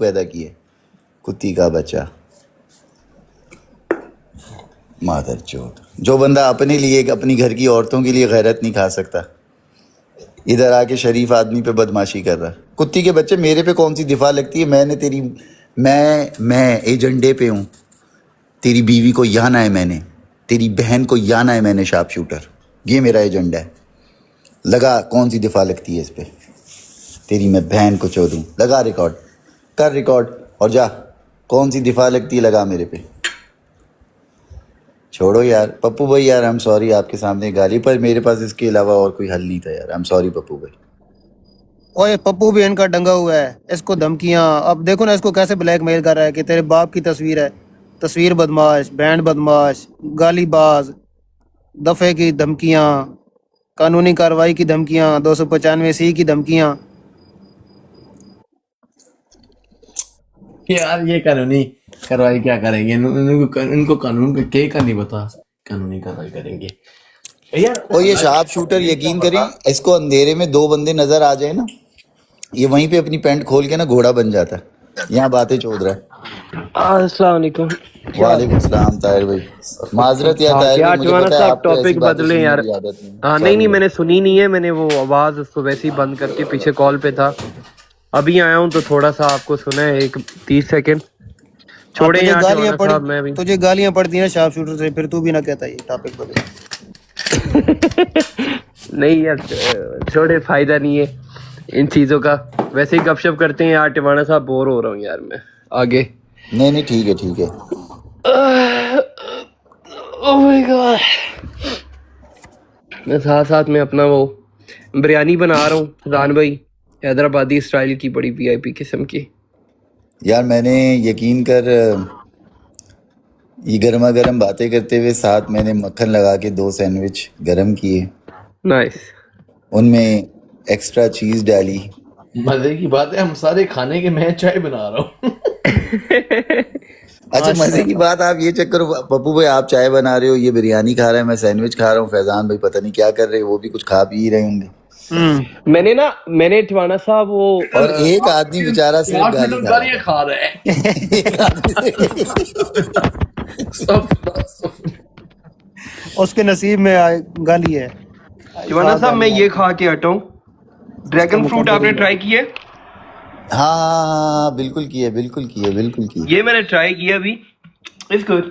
پیدا کیے کتی کا بچہ مادر چوت. جو بندہ اپنے لیے اپنی گھر کی عورتوں کے لیے غیرت نہیں کھا سکتا ادھر آ کے شریف آدمی پہ بدماشی کر رہا. کتی کے بچے میرے پہ کون سی دفاع لگتی ہے؟ میں ایجنڈے پہ ہوں. تیری بیوی کو یہاں ہے میں نے, تیری بہن کو یہاں ہے میں نے شارپ شوٹر. یہ میرا ایجنڈا ہے. لگا کون سی دفعہ لگتی ہے اس پہ, تیری میں بہن کو چودوں. لگا ریکارڈ, کر ریکارڈ اور جا. کون سی دفعہ لگتی ہے لگا میرے پہ. چھوڑو یار پپو بھائی, یار ہم سوری آپ کے سامنے گالی, پر میرے پاس اس کے علاوہ اور کوئی حل نہیں تھا یار. ہم سوری پپو بھائی. اوے پپو بھی ان کا ڈنگا ہوا ہے, اس کو دھمکیاں. اب دیکھو نا اس کو کیسے بلیک میل کر رہا ہے کہ تیرے باپ کی تصویر ہے, تصویر بدماش, بینڈ بدماش, گالی باز, دفعے کی دھمکیاں, قانونی کارروائی کی دھمکیاں, 295C کی دھمکیاں. یار یہ قانونی کارروائی کیا کریں گے, ان کو قانون کا کیا کا نہیں پتا. قانونی کارروائی کریں گے یار. اور یہ شارپ شوٹر یقین کریں, اس کو اندھیرے میں 2 بندے نظر آ جائے نا, یہ وہیں پہ اپنی پینٹ کھول کے نا گھوڑا بن جاتا ہے. یہاں باتیں چود رہا ہے. السلام علیکم. وعلیکم السلام طاہر بھائی. معذرت یا طاہر بھائی, مجھے پتا ہے آپ کو ایسی باتیں سننے کی عادت نہیں. ہاں نہیں میں نے سنی نہیں ہے, میں نے وہ آواز اس کو ویسے ہی بند کر کے پیچھے کال پہ تھا, ابھی آیا ہوں تو تھوڑا سا آپ کو سنا ہے, 30 سیکنڈ چھوڑے. تجھے گالیاں پڑتی ہیں شارپ شوٹر سے, پھر تو بھی نہ کہتا یہ ٹاپک بدل. نہیں یار چھوڑے, فائدہ نہیں ہے ان چیزوں کا. ویسے ہی گپ شپ کرتے ہیں یار. ٹیوانا صاحب بور ہو رہا ہوں یار میں آگے. نہیں ٹھیک ہے ٹھیک ہے. او مائی گاڈ. میں ساتھ میں اپنا وہ بریانی بنا رہا ہوں ران بھائی, حیدرآبادی اسٹائل کی, بڑی VIP قسم کی. یار میں نے یقین کر یہ گرما گرم باتیں کرتے ہوئے ساتھ میں نے مکھن لگا کے 2 سینڈوچ گرم کیے. نائس. ان میں ایکسٹرا چیز ڈالی. مزے کی بات ہے, ہم سارے کھانے کے, میں چائے بنا رہا ہوں. اچھا مزے کی بات, آپ یہ چیک کرو پپو بھائی, آپ چائے بنا رہے ہو, یہ بریانی کھا رہا ہے, میں سینڈوچ کھا رہا ہوں, فیضان بھائی پتہ نہیں کیا کر رہے, وہ بھی کچھ کھا پی رہے ہوں گے. میں نے ٹیوانا صاحب وہ, اور ایک آدمی بیچارہ صرف گالی کھا رہا ہے. اس کے نصیب میں گالی ہے. ٹیوانا صاحب میں یہ کھا کے ہٹا ہوں. ڈریگن فروٹ آپ نے ٹرائی کیا؟ ہاں بالکل کیے, بالکل کیے, بالکل کیے. یہ میں نے ٹرائی کیا ابھی, اٹس گڈ.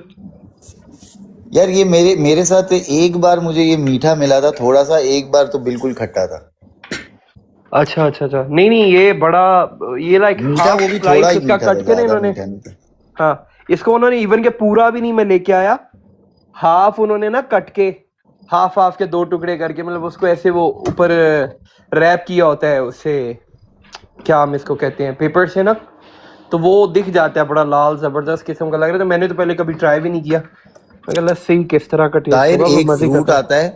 یار یہ میرے ساتھ ایک بار مجھے یہ میٹھا ملا تھا تھوڑا سا, ایک بار تو بالکل کھٹا تھا. اچھا نہیں یہ بڑا, یہ لائک میٹھا وہ بھی تھوڑا ہی میٹھا تھا, کٹ کے نا انہوں نے. ہاں اس کو انہوں نے ایون کہ پورا بھی نہیں میں لے کے آیا, ہاف انہوں نے نا کٹ کے, ہاف کے 2 ٹکڑے کر کے, مطلب اس کو ایسے وہ اوپر ریپ کیا ہوتا ہے اس سے, کیا ہم اس کو کہتے ہیں, پیپر سے نا, تو وہ دکھ جاتا ہے بڑا لال زبردست قسم کا لگ رہا ہے. تو میں نے تو پہلے کبھی ٹرائی بھی نہیں کیا, مگر لیٹس سی کس طرح کا ٹیسٹ ہوگا. ایک فروٹ آتا ہے